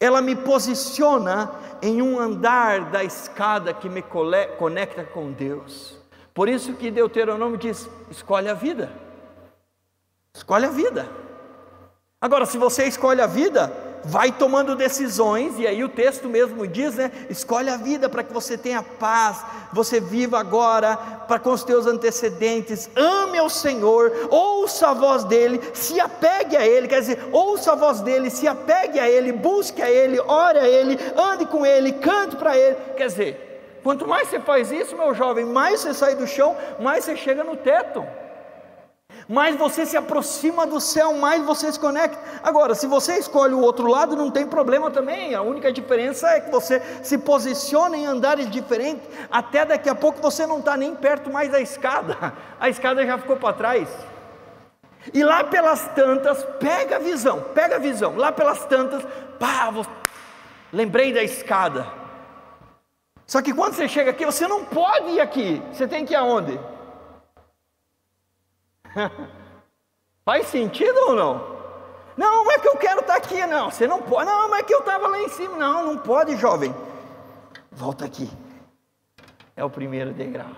ela me posiciona em um andar da escada que me conecta com Deus. Por isso que Deuteronômio diz: escolhe a vida. Escolhe a vida. Agora, se você escolhe a vida, vai tomando decisões, e aí o texto mesmo diz, né? Escolhe a vida para que você tenha paz, você viva agora para com os teus antecedentes, ame ao Senhor, ouça a voz dele, se apegue a ele, quer dizer, ouça a voz dele, se apegue a ele, busque a ele, ore a ele, ande com ele, cante para ele, quer dizer, quanto mais você faz isso, meu jovem, mais você sai do chão, mais você chega no teto, mais você se aproxima do céu, mais você se conecta. Agora, se você escolhe o outro lado, não tem problema também, a única diferença é que você se posiciona em andares diferentes, até daqui a pouco você não está nem perto mais da escada, a escada já ficou para trás, e lá pelas tantas, pega a visão, lá pelas tantas, pá, lembrei da escada, só que quando você chega aqui, você não pode ir aqui, você tem que ir aonde? Faz sentido ou não? Não é que eu quero estar aqui, não, você não pode, não, é que eu estava lá em cima, não pode, jovem, volta aqui, é o primeiro degrau,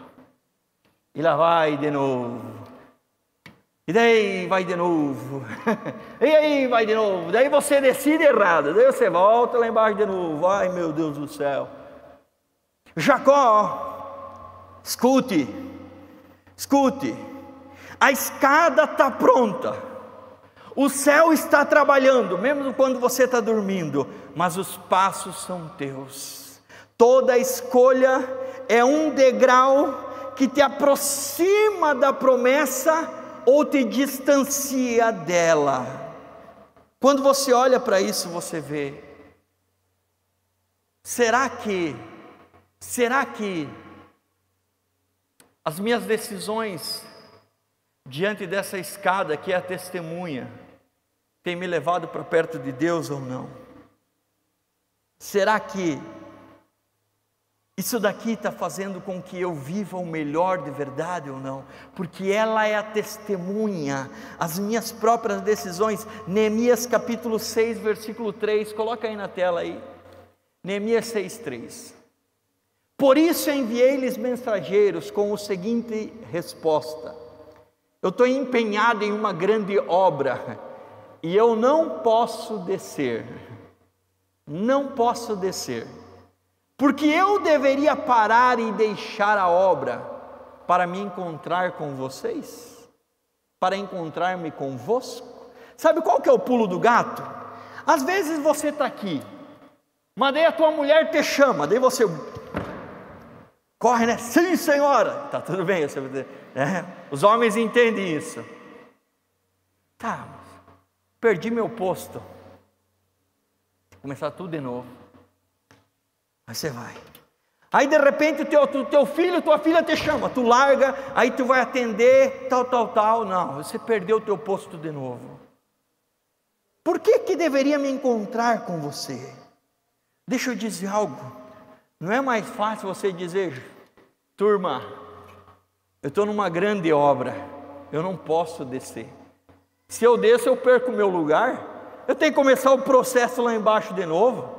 e lá vai de novo, e daí vai de novo, e aí vai de novo, daí você decide errado, daí você volta lá embaixo de novo, ai meu Deus do céu. Jacó, escute, a escada está pronta, o céu está trabalhando, mesmo quando você está dormindo, mas os passos são teus, toda escolha é um degrau que te aproxima da promessa ou te distancia dela. Quando você olha para isso, você vê, será que as minhas decisões diante dessa escada que é a testemunha, tem me levado para perto de Deus ou não? Será que isso daqui está fazendo com que eu viva o melhor de verdade ou não? Porque ela é a testemunha, as minhas próprias decisões. Neemias capítulo 6, versículo 3, coloca aí na tela aí, Neemias 6, 3. Por isso enviei-lhes mensageiros com a seguinte resposta: eu estou empenhado em uma grande obra, e eu não posso descer, porque eu deveria parar e deixar a obra, para me encontrar com vocês, para encontrar-me convosco. Sabe qual que é o pulo do gato? Às vezes você está aqui, mas daí a tua mulher te chama, daí você corre, né? Sim, senhora, está tudo bem, os homens entendem isso. Tá, perdi meu posto, começar tudo de novo. Aí você vai, aí de repente o teu filho, tua filha te chama, tu larga, aí tu vai atender, tal, não, você perdeu o teu posto de novo. Por que deveria me encontrar com você? Deixa eu dizer algo, não é mais fácil você dizer: turma, eu estou numa grande obra, eu não posso descer, se eu desço eu perco o meu lugar, eu tenho que começar o processo lá embaixo de novo.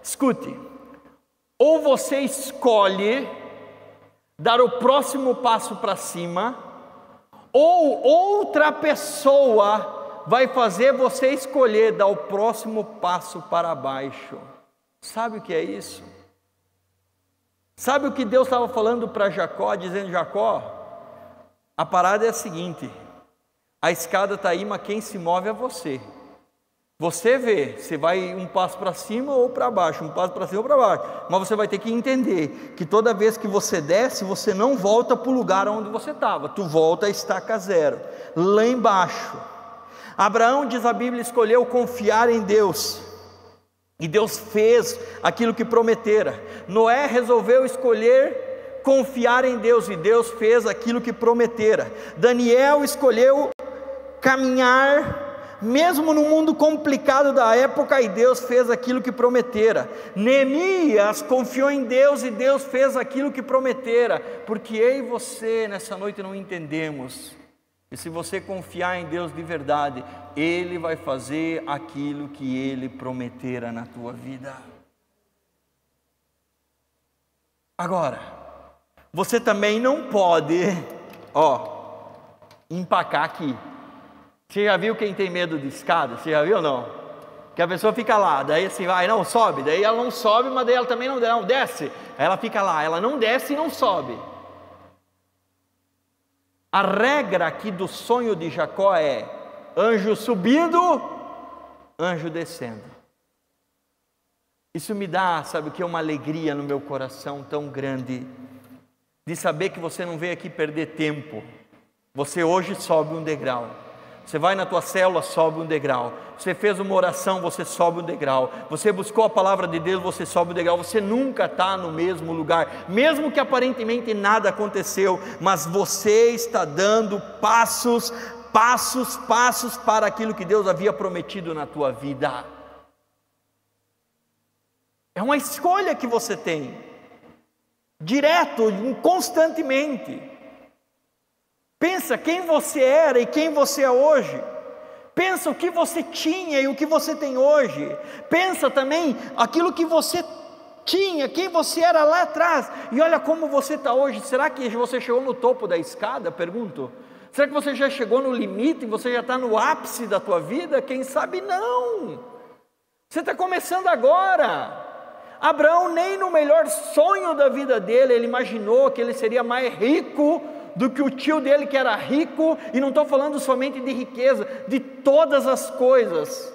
Escute, ou você escolhe dar o próximo passo para cima, ou outra pessoa vai fazer você escolher dar o próximo passo para baixo. Sabe o que é isso? Sabe o que Deus estava falando para Jacó, dizendo: Jacó, a parada é a seguinte, a escada está aí, mas quem se move é você. Você vê, se vai um passo para cima ou para baixo, um passo para cima ou para baixo, mas você vai ter que entender que toda vez que você desce, você não volta para o lugar onde você estava, tu volta a estaca zero, lá embaixo. Abraão, diz a Bíblia, escolheu confiar em Deus, e Deus fez aquilo que prometera. Noé resolveu escolher confiar em Deus, e Deus fez aquilo que prometera. Daniel escolheu caminhar mesmo no mundo complicado da época, e Deus fez aquilo que prometera. Neemias confiou em Deus, e Deus fez aquilo que prometera. Porque eu e você nessa noite não entendemos, e se você confiar em Deus de verdade, Ele vai fazer aquilo que Ele prometera na tua vida. Agora, você também não pode, empacar aqui. Você já viu quem tem medo de escada? Você já viu ou não? Que a pessoa fica lá, daí assim, vai, não, sobe, daí ela não sobe, mas daí ela também não desce. Aí ela fica lá, ela não desce e não sobe. A regra aqui do sonho de Jacó é: anjo subindo, anjo descendo. Isso me dá, sabe o que? Uma alegria no meu coração tão grande, de saber que você não veio aqui perder tempo. Você hoje sobe um degrau. Você vai na tua célula, sobe um degrau. Você fez uma oração, você sobe um degrau. Você buscou a palavra de Deus, você sobe um degrau. Você nunca está no mesmo lugar, mesmo que aparentemente nada aconteceu, mas você está dando passos para aquilo que Deus havia prometido na tua vida. É uma escolha que você tem, direto, constantemente. Pensa quem você era e quem você é hoje. Pensa o que você tinha e o que você tem hoje. Pensa também aquilo que você tinha, quem você era lá atrás. E olha como você está hoje. Será que você chegou no topo da escada? Pergunto. Será que você já chegou no limite? Você já está no ápice da tua vida? Quem sabe não. Você está começando agora. Abraão, nem no melhor sonho da vida dele, ele imaginou que ele seria mais rico do que o tio dele, que era rico. E não estou falando somente de riqueza, de todas as coisas,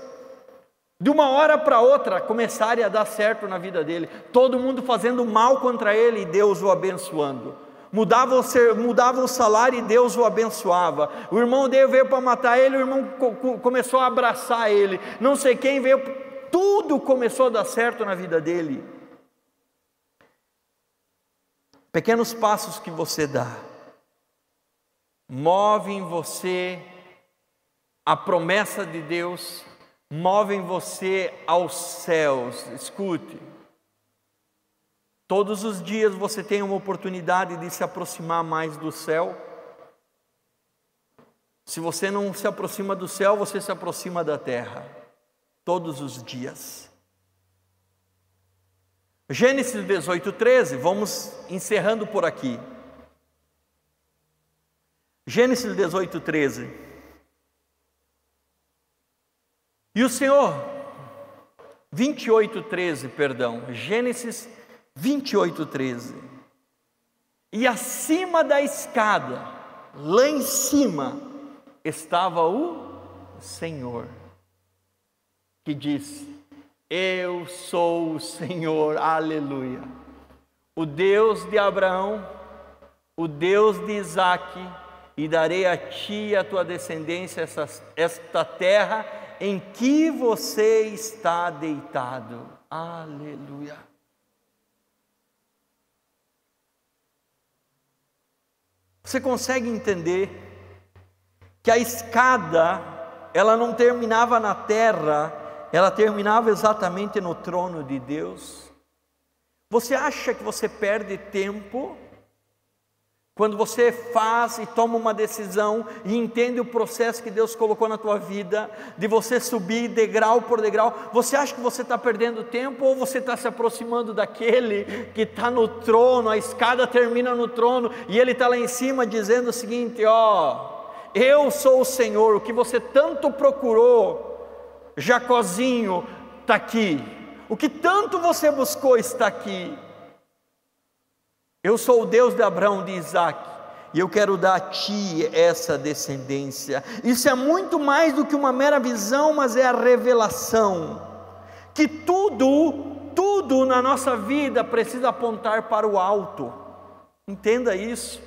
de uma hora para outra começarem a dar certo na vida dele. Todo mundo fazendo mal contra ele e Deus o abençoando. Mudava o salário e Deus o abençoava. O irmão dele veio para matar ele, o irmão começou a abraçar ele. Não sei quem veio, tudo começou a dar certo na vida dele. Pequenos passos que você dá move em você a promessa de Deus, move em você aos céus. Escute, todos os dias você tem uma oportunidade de se aproximar mais do céu. Se você não se aproxima do céu, você se aproxima da terra, todos os dias. Gênesis 18:13, vamos encerrando por aqui. Gênesis 18:13. E o Senhor, 28:13, perdão, Gênesis 28:13. E acima da escada, lá em cima, estava o Senhor, que disse: eu sou o Senhor, aleluia, o Deus de Abraão, o Deus de Isaque, e darei a ti e a tua descendência esta terra em que você está deitado. Aleluia. Você consegue entender que a escada, ela não terminava na terra, ela terminava exatamente no trono de Deus? Você acha que você perde tempo quando você faz e toma uma decisão e entende o processo que Deus colocou na tua vida, de você subir degrau por degrau? Você acha que você está perdendo tempo, ou você está se aproximando daquele que está no trono? A escada termina no trono e ele está lá em cima dizendo o seguinte: ó, eu sou o Senhor, o que você tanto procurou, Jacozinho, está aqui, o que tanto você buscou está aqui. Eu sou o Deus de Abraão, de Isaque, e eu quero dar a ti essa descendência. Isso é muito mais do que uma mera visão, mas é a revelação que tudo na nossa vida precisa apontar para o alto. Entenda isso.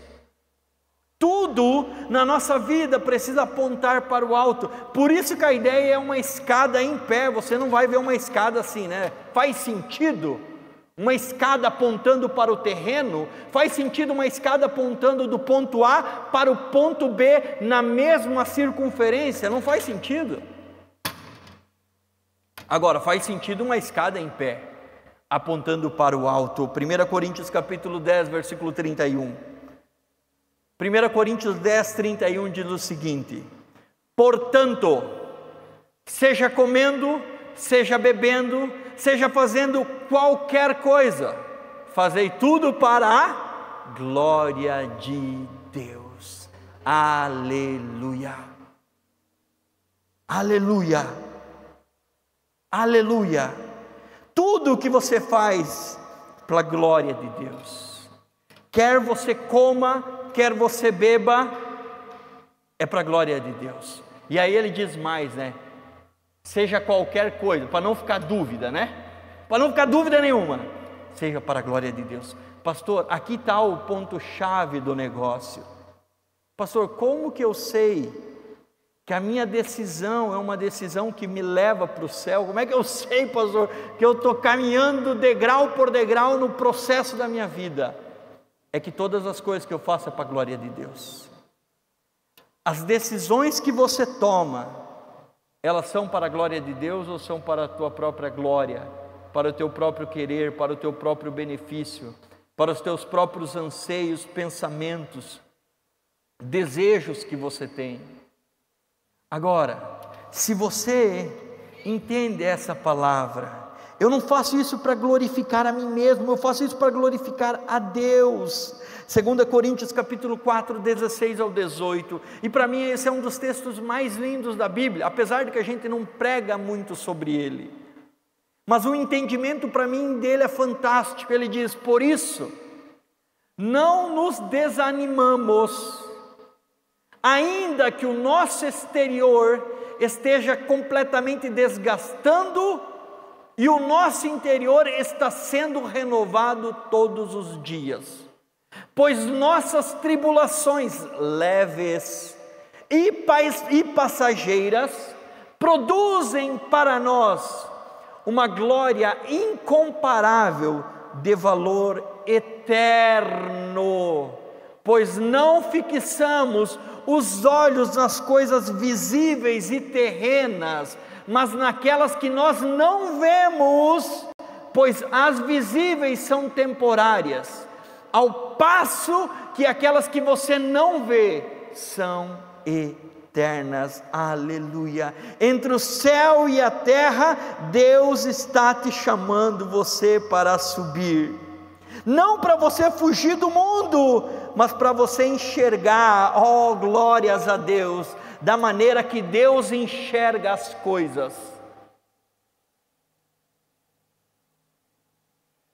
Tudo na nossa vida precisa apontar para o alto. Por isso que a ideia é uma escada em pé. Você não vai ver uma escada assim, né? Faz sentido? Uma escada apontando para o terreno? Faz sentido uma escada apontando do ponto A para o ponto B na mesma circunferência? Não faz sentido. Agora, faz sentido uma escada em pé, apontando para o alto. 1 Coríntios capítulo 10, versículo 31. 1 Coríntios 10, 31 diz o seguinte: portanto, seja comendo, seja bebendo, seja fazendo qualquer coisa, fazei tudo para a glória de Deus. Aleluia. Aleluia. Aleluia! Tudo o que você faz para a glória de Deus, quer você coma, quer você beba, é para a glória de Deus. E aí ele diz mais, né? Seja qualquer coisa, para não ficar dúvida, né? Para não ficar dúvida nenhuma, seja para a glória de Deus. Pastor, aqui está o ponto-chave do negócio. Pastor, como que eu sei que a minha decisão é uma decisão que me leva para o céu? Como é que eu sei, pastor, que eu estou caminhando degrau por degrau no processo da minha vida? É que todas as coisas que eu faço é para a glória de Deus. As decisões que você toma, elas são para a glória de Deus ou são para a tua própria glória, para o teu próprio querer, para o teu próprio benefício, para os teus próprios anseios, pensamentos, desejos que você tem? Agora, se você entende essa palavra, eu não faço isso para glorificar a mim mesmo, eu faço isso para glorificar a Deus. 2 Coríntios capítulo 4, 16 ao 18, e para mim esse é um dos textos mais lindos da Bíblia, apesar de que a gente não prega muito sobre ele, mas o entendimento para mim dele é fantástico. Ele diz: por isso, não nos desanimamos, ainda que o nosso exterior esteja completamente desgastando, e o nosso interior está sendo renovado todos os dias. Pois nossas tribulações leves e passageiras produzem para nós uma glória incomparável de valor eterno. Pois não fixamos os olhos nas coisas visíveis e terrenas, mas naquelas que nós não vemos, pois as visíveis são temporárias, ao passo que aquelas que você não vê são eternas. Aleluia! Entre o céu e a terra, Deus está te chamando você para subir, não para você fugir do mundo, mas para você enxergar, oh glórias a Deus, da maneira que Deus enxerga as coisas.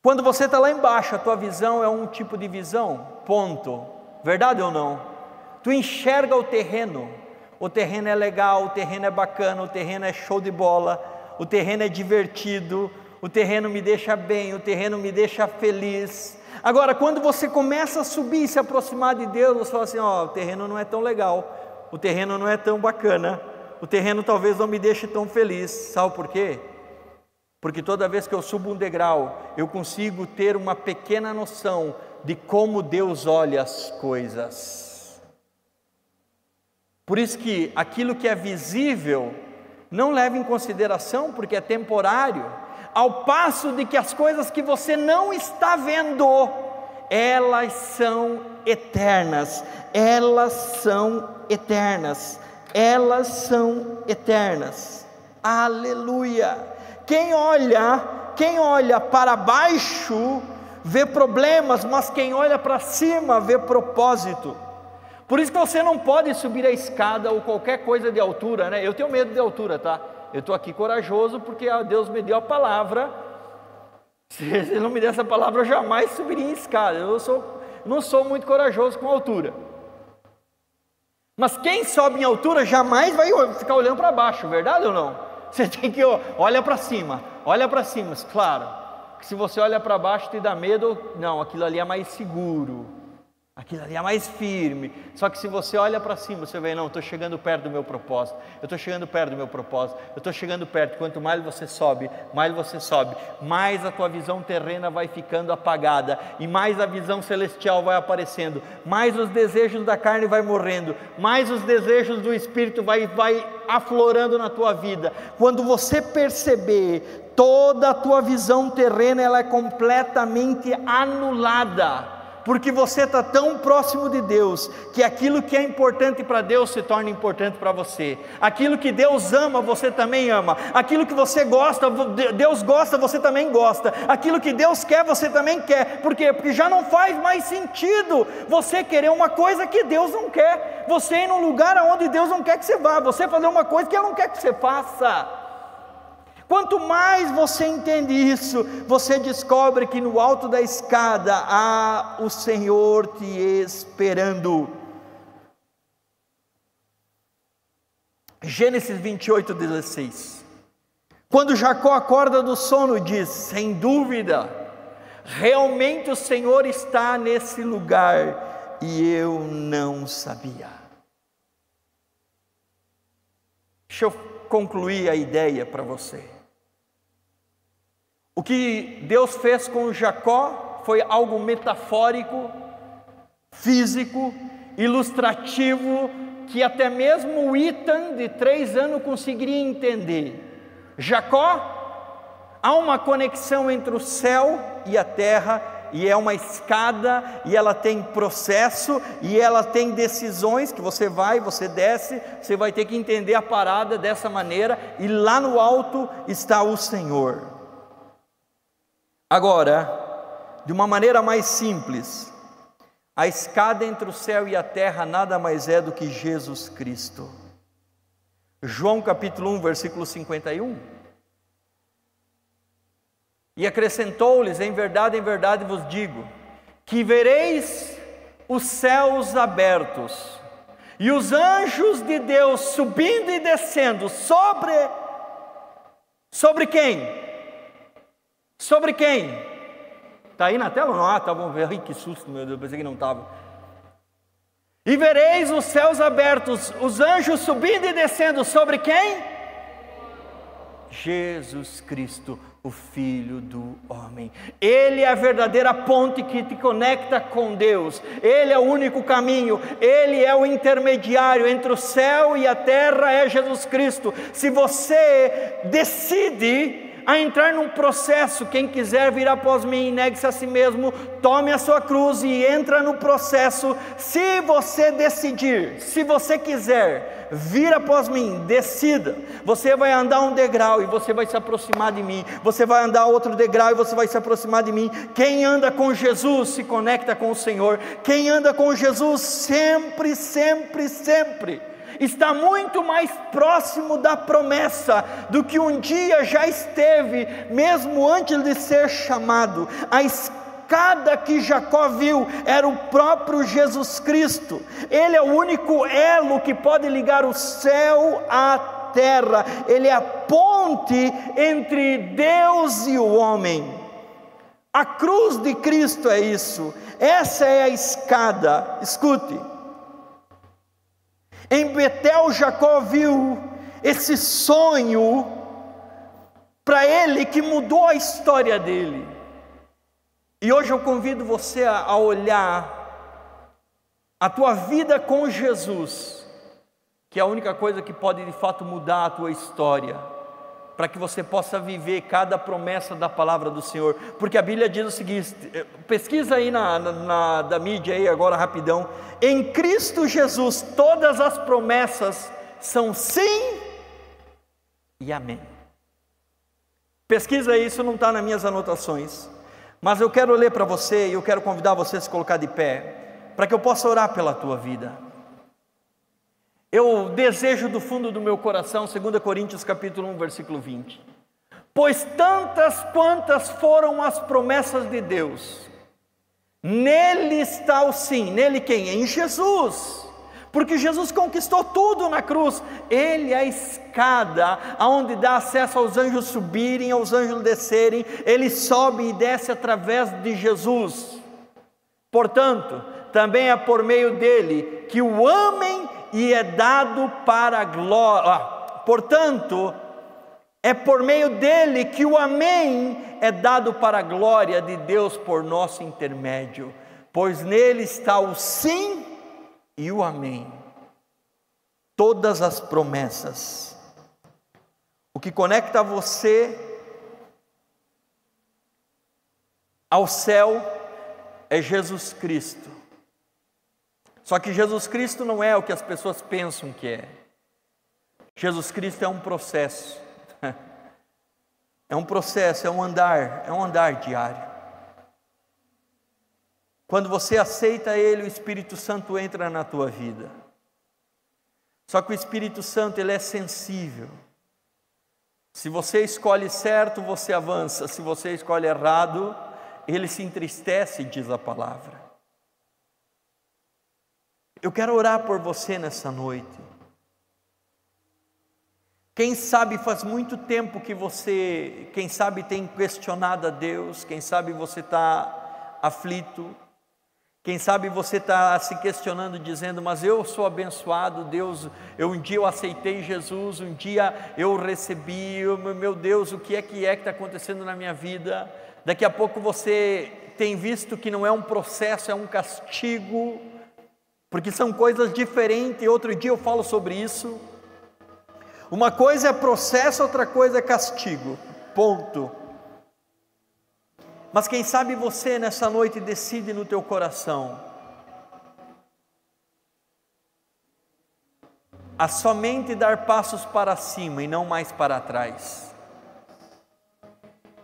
Quando você está lá embaixo, a tua visão é um tipo de visão, ponto, verdade ou não? Tu enxerga o terreno é legal, o terreno é bacana, o terreno é show de bola, o terreno é divertido, o terreno me deixa bem, o terreno me deixa feliz. Agora, quando você começa a subir e se aproximar de Deus, você fala assim: ó, o terreno não é tão legal, o terreno não é tão bacana, o terreno talvez não me deixe tão feliz. Sabe por quê? Porque toda vez que eu subo um degrau, eu consigo ter uma pequena noção de como Deus olha as coisas. Por isso que aquilo que é visível não leva em consideração, porque é temporário, ao passo de que as coisas que você não está vendo, elas são eternas, elas são eternas, elas são eternas. Aleluia! Quem olha para baixo vê problemas, mas quem olha para cima vê propósito. Por isso que você não pode subir a escada ou qualquer coisa de altura, né? Eu tenho medo de altura, tá? Eu estou aqui corajoso porque Deus me deu a palavra. Se Ele não me desse a palavra, eu jamais subiria em escada. Eu não sou muito corajoso com altura. Mas quem sobe em altura jamais vai ficar olhando para baixo, verdade ou não? Você tem que olha para cima, claro, que se você olha para baixo te dá medo, não, aquilo ali é mais seguro, aquilo ali é mais firme. Só que se você olha para cima, você vê: não, estou chegando perto do meu propósito, eu estou chegando perto do meu propósito, eu estou chegando perto. Quanto mais você sobe, mais a tua visão terrena vai ficando apagada, e mais a visão celestial vai aparecendo, mais os desejos da carne vai morrendo, mais os desejos do Espírito vai aflorando na tua vida. Quando você perceber, toda a tua visão terrena ela é completamente anulada, porque você está tão próximo de Deus, que aquilo que é importante para Deus se torna importante para você. Aquilo que Deus ama, você também ama. Aquilo que você gosta, Deus gosta, você também gosta. Aquilo que Deus quer, você também quer. Por quê? Porque já não faz mais sentido você querer uma coisa que Deus não quer, você ir num lugar onde Deus não quer que você vá, você fazer uma coisa que Ele não quer que você faça. Quanto mais você entende isso, você descobre que no alto da escada há o Senhor te esperando. Gênesis 28:16. Quando Jacó acorda do sono, diz: sem dúvida, realmente o Senhor está nesse lugar e eu não sabia. Deixa eu concluir a ideia para você. O que Deus fez com Jacó foi algo metafórico, físico, ilustrativo, que até mesmo o Ethan de 3 anos conseguiria entender. Jacó, há uma conexão entre o céu e a terra, e é uma escada, e ela tem processo, e ela tem decisões, que você vai, você desce, você vai ter que entender a parada dessa maneira, e lá no alto está o Senhor. Agora, de uma maneira mais simples, a escada entre o céu e a terra nada mais é do que Jesus Cristo. João capítulo 1, versículo 51. E acrescentou-lhes: em verdade vos digo, que vereis os céus abertos, e os anjos de Deus subindo e descendo sobre quem? Sobre quem? Está aí na tela ou não? Ah, tá bom. Ai, que susto, meu Deus, pensei que não estava. E vereis os céus abertos, os anjos subindo e descendo sobre quem? Jesus Cristo, o Filho do homem. Ele é a verdadeira ponte que te conecta com Deus. Ele é o único caminho. Ele é o intermediário entre o céu e a terra, é Jesus Cristo. Se você decide a entrar num processo, quem quiser vir após mim, negue-se a si mesmo, tome a sua cruz e entra no processo. Se você decidir, se você quiser vir após mim, decida. Você vai andar um degrau e você vai se aproximar de mim. Você vai andar outro degrau e você vai se aproximar de mim. Quem anda com Jesus se conecta com o Senhor. Quem anda com Jesus sempre está muito mais próximo da promessa do que um dia já esteve, mesmo antes de ser chamado. A escada que Jacó viu era o próprio Jesus Cristo. Ele é o único elo que pode ligar o céu à terra. Ele é a ponte entre Deus e o homem. A cruz de Cristo é isso. Essa é a escada. Escute. Em Betel, Jacó viu esse sonho para ele que mudou a história dele. E hoje eu convido você a olhar a tua vida com Jesus, que é a única coisa que pode de fato mudar a tua história, para que você possa viver cada promessa da palavra do Senhor. Porque a Bíblia diz o seguinte, pesquisa aí da mídia aí agora rapidão: em Cristo Jesus todas as promessas são sim e amém. Pesquisa isso, não está nas minhas anotações, mas eu quero ler para você e eu quero convidar você a se colocar de pé, para que eu possa orar pela tua vida. Eu desejo do fundo do meu coração, 2 Coríntios capítulo 1, versículo 20. Pois tantas quantas foram as promessas de Deus, nele está o sim. Nele quem? Em Jesus. Porque Jesus conquistou tudo na cruz. Ele é a escada aonde dá acesso aos anjos subirem, aos anjos descerem. Ele sobe e desce através de Jesus. Portanto, também é por meio dele que o amem e é dado para a glória. Portanto, é por meio dele que o amém é dado para a glória de Deus por nosso intermédio, pois nele está o sim e o amém. Todas as promessas. O que conecta você ao céu é Jesus Cristo. Só que Jesus Cristo não é o que as pessoas pensam que é. Jesus Cristo é um processo. É um processo, é um andar diário. Quando você aceita Ele, o Espírito Santo entra na tua vida. Só que o Espírito Santo, ele é sensível. Se você escolhe certo, você avança. Se você escolhe errado, ele se entristece, diz a palavra. Eu quero orar por você nessa noite. Quem sabe faz muito tempo que você, quem sabe tem questionado a Deus, quem sabe você está aflito, quem sabe você está se questionando, dizendo, mas eu sou abençoado, Deus, um dia eu aceitei Jesus, um dia eu recebi, meu Deus, o que está acontecendo na minha vida? Daqui a pouco você tem visto que não é um processo, é um castigo, porque são coisas diferentes. Outro dia eu falo sobre isso. Uma coisa é processo, outra coisa é castigo, ponto. Mas quem sabe você nessa noite decide no teu coração a somente dar passos para cima e não mais para trás.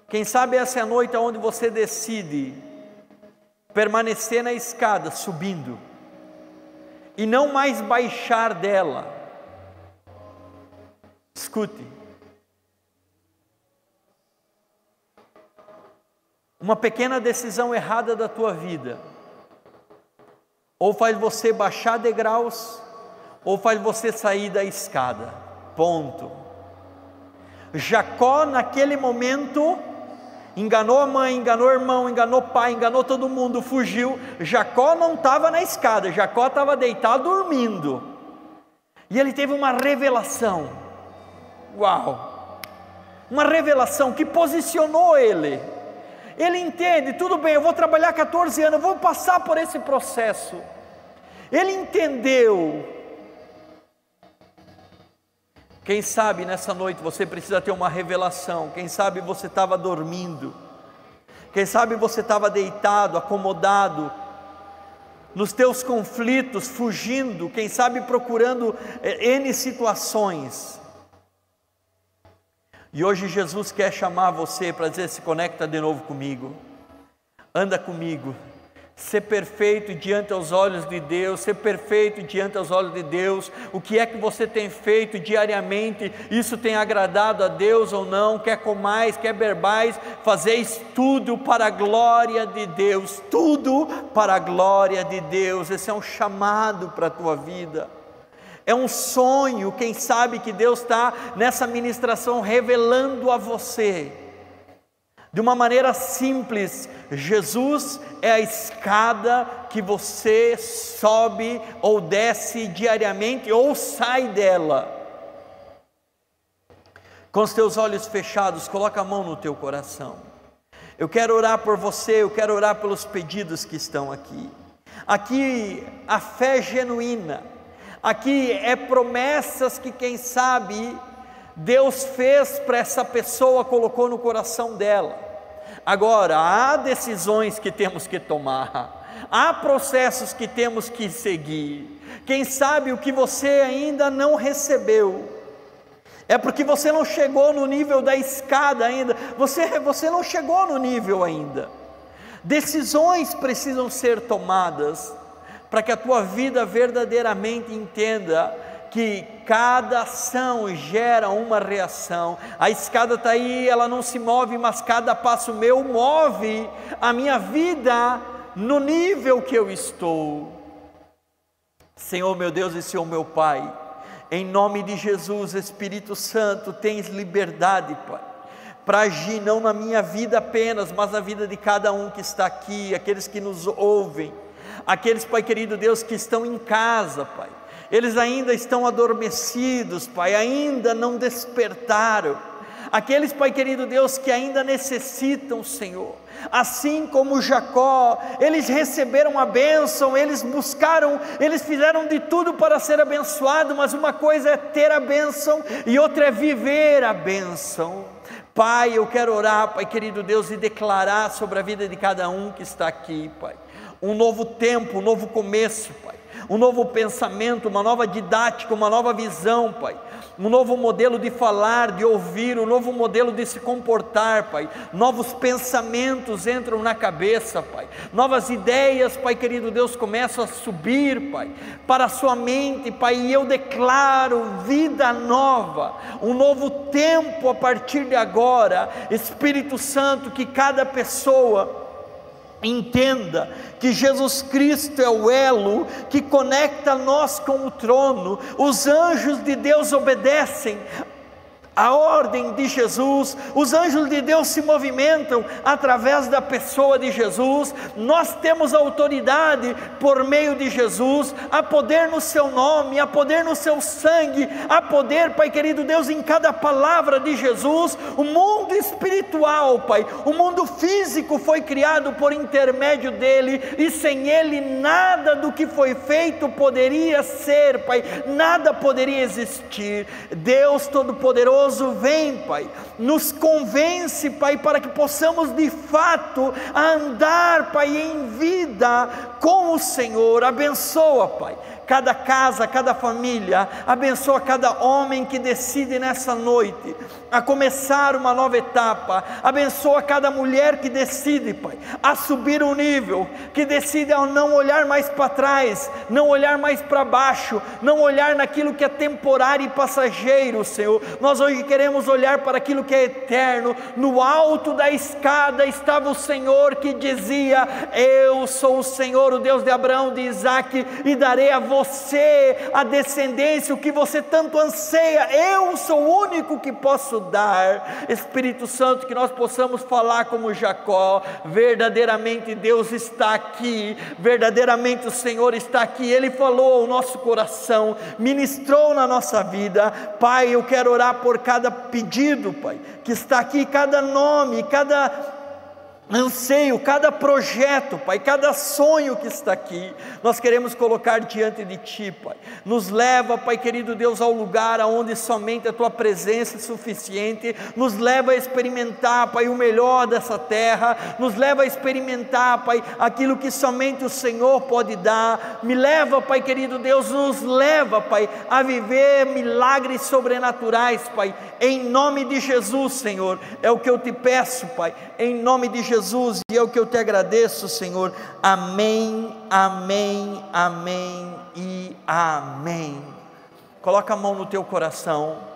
Quem sabe essa é a noite onde você decide permanecer na escada, subindo, e não mais baixar dela. Escute, uma pequena decisão errada da tua vida, ou faz você baixar degraus, ou faz você sair da escada, ponto. Jacó naquele momento, enganou a mãe, enganou o irmão, enganou o pai, enganou todo mundo, fugiu. Jacó não estava na escada, Jacó estava deitado dormindo, e ele teve uma revelação. Uau! Uma revelação que posicionou ele. Ele entende, tudo bem, eu vou trabalhar 14 anos, eu vou passar por esse processo. Ele entendeu. Quem sabe nessa noite você precisa ter uma revelação. Quem sabe você estava dormindo. Quem sabe você estava deitado, acomodado, nos teus conflitos, fugindo. Quem sabe procurando N situações. E hoje Jesus quer chamar você para dizer, se conecta de novo comigo, anda comigo, ser perfeito diante aos olhos de Deus, ser perfeito diante aos olhos de Deus. O que é que você tem feito diariamente? Isso tem agradado a Deus ou não? Quer comais, quer bebais, fazeis tudo para a glória de Deus, tudo para a glória de Deus. Esse é um chamado para a tua vida. É um sonho, quem sabe que Deus está nessa ministração revelando a você, de uma maneira simples. Jesus é a escada que você sobe ou desce diariamente, ou sai dela. Com os teus olhos fechados, coloca a mão no teu coração. Eu quero orar por você, eu quero orar pelos pedidos que estão aqui. Aqui a fé genuína. Aqui é promessas que quem sabe Deus fez para essa pessoa, colocou no coração dela. Agora, há decisões que temos que tomar, há processos que temos que seguir. Quem sabe o que você ainda não recebeu, é porque você não chegou no nível da escada ainda, você não chegou no nível ainda. Decisões precisam ser tomadas, para que a tua vida verdadeiramente entenda que cada ação gera uma reação. A escada está aí, ela não se move, mas cada passo meu move a minha vida no nível que eu estou. Senhor meu Deus e Senhor meu Pai, em nome de Jesus, Espírito Santo, tens liberdade, Pai, para agir não na minha vida apenas, mas na vida de cada um que está aqui, aqueles que nos ouvem, aqueles, Pai querido Deus, que estão em casa, Pai, eles ainda estão adormecidos, Pai, ainda não despertaram. Aqueles, Pai querido Deus, que ainda necessitam, Senhor, assim como Jacó, eles receberam a bênção, eles buscaram, eles fizeram de tudo para ser abençoado, mas uma coisa é ter a bênção e outra é viver a bênção. Pai, eu quero orar, Pai querido Deus, e declarar sobre a vida de cada um que está aqui, Pai, um novo tempo, um novo começo, Pai. um novo pensamento, uma nova didática, uma nova visão, Pai, um novo modelo de falar, de ouvir, um novo modelo de se comportar, Pai. Novos pensamentos entram na cabeça, Pai, novas ideias, Pai querido Deus, começam a subir, Pai, para a sua mente, Pai, e eu declaro vida nova, um novo tempo a partir de agora. Espírito Santo, que cada pessoa entenda que Jesus Cristo é o elo que conecta nós com o trono. Os anjos de Deus obedecem a ordem de Jesus, os anjos de Deus se movimentam através da pessoa de Jesus. Nós temos autoridade por meio de Jesus, há poder no seu nome, há poder no seu sangue, há poder, Pai querido Deus, em cada palavra de Jesus. O mundo espiritual, Pai, o mundo físico foi criado por intermédio dele, e sem ele nada do que foi feito poderia ser, Pai, nada poderia existir. Deus Todo-Poderoso, vem, Pai, nos convence, Pai, para que possamos de fato andar, Pai, em vida com o Senhor. Abençoa, Pai, cada casa, cada família, abençoa cada homem que decide nessa noite a começar uma nova etapa, abençoa cada mulher que decide, Pai, a subir um nível, que decide a não olhar mais para trás, não olhar mais para baixo, não olhar naquilo que é temporário e passageiro, Senhor. Nós hoje queremos olhar para aquilo que é eterno. No alto da escada estava o Senhor que dizia: eu sou o Senhor, o Deus de Abraão, de Isaque, e darei a você a descendência, o que você tanto anseia. Eu sou o único que posso dar. Espírito Santo, que nós possamos falar como Jacó: verdadeiramente Deus está aqui, verdadeiramente o Senhor está aqui. Ele falou ao nosso coração, ministrou na nossa vida. Pai, eu quero orar por cada pedido, Pai, que está aqui, cada nome, cada anseio, cada projeto, Pai, cada sonho que está aqui, nós queremos colocar diante de Ti, Pai. Nos leva, Pai querido Deus, ao lugar onde somente a Tua presença é suficiente. Nos leva a experimentar, Pai, o melhor dessa terra. Nos leva a experimentar, Pai, aquilo que somente o Senhor pode dar. Me leva, Pai querido Deus, nos leva, Pai, a viver milagres sobrenaturais, Pai, em nome de Jesus, Senhor. É o que eu te peço, Pai, em nome de Jesus, e é o que eu te agradeço, Senhor. Amém, amém, amém e amém. Coloca a mão no teu coração.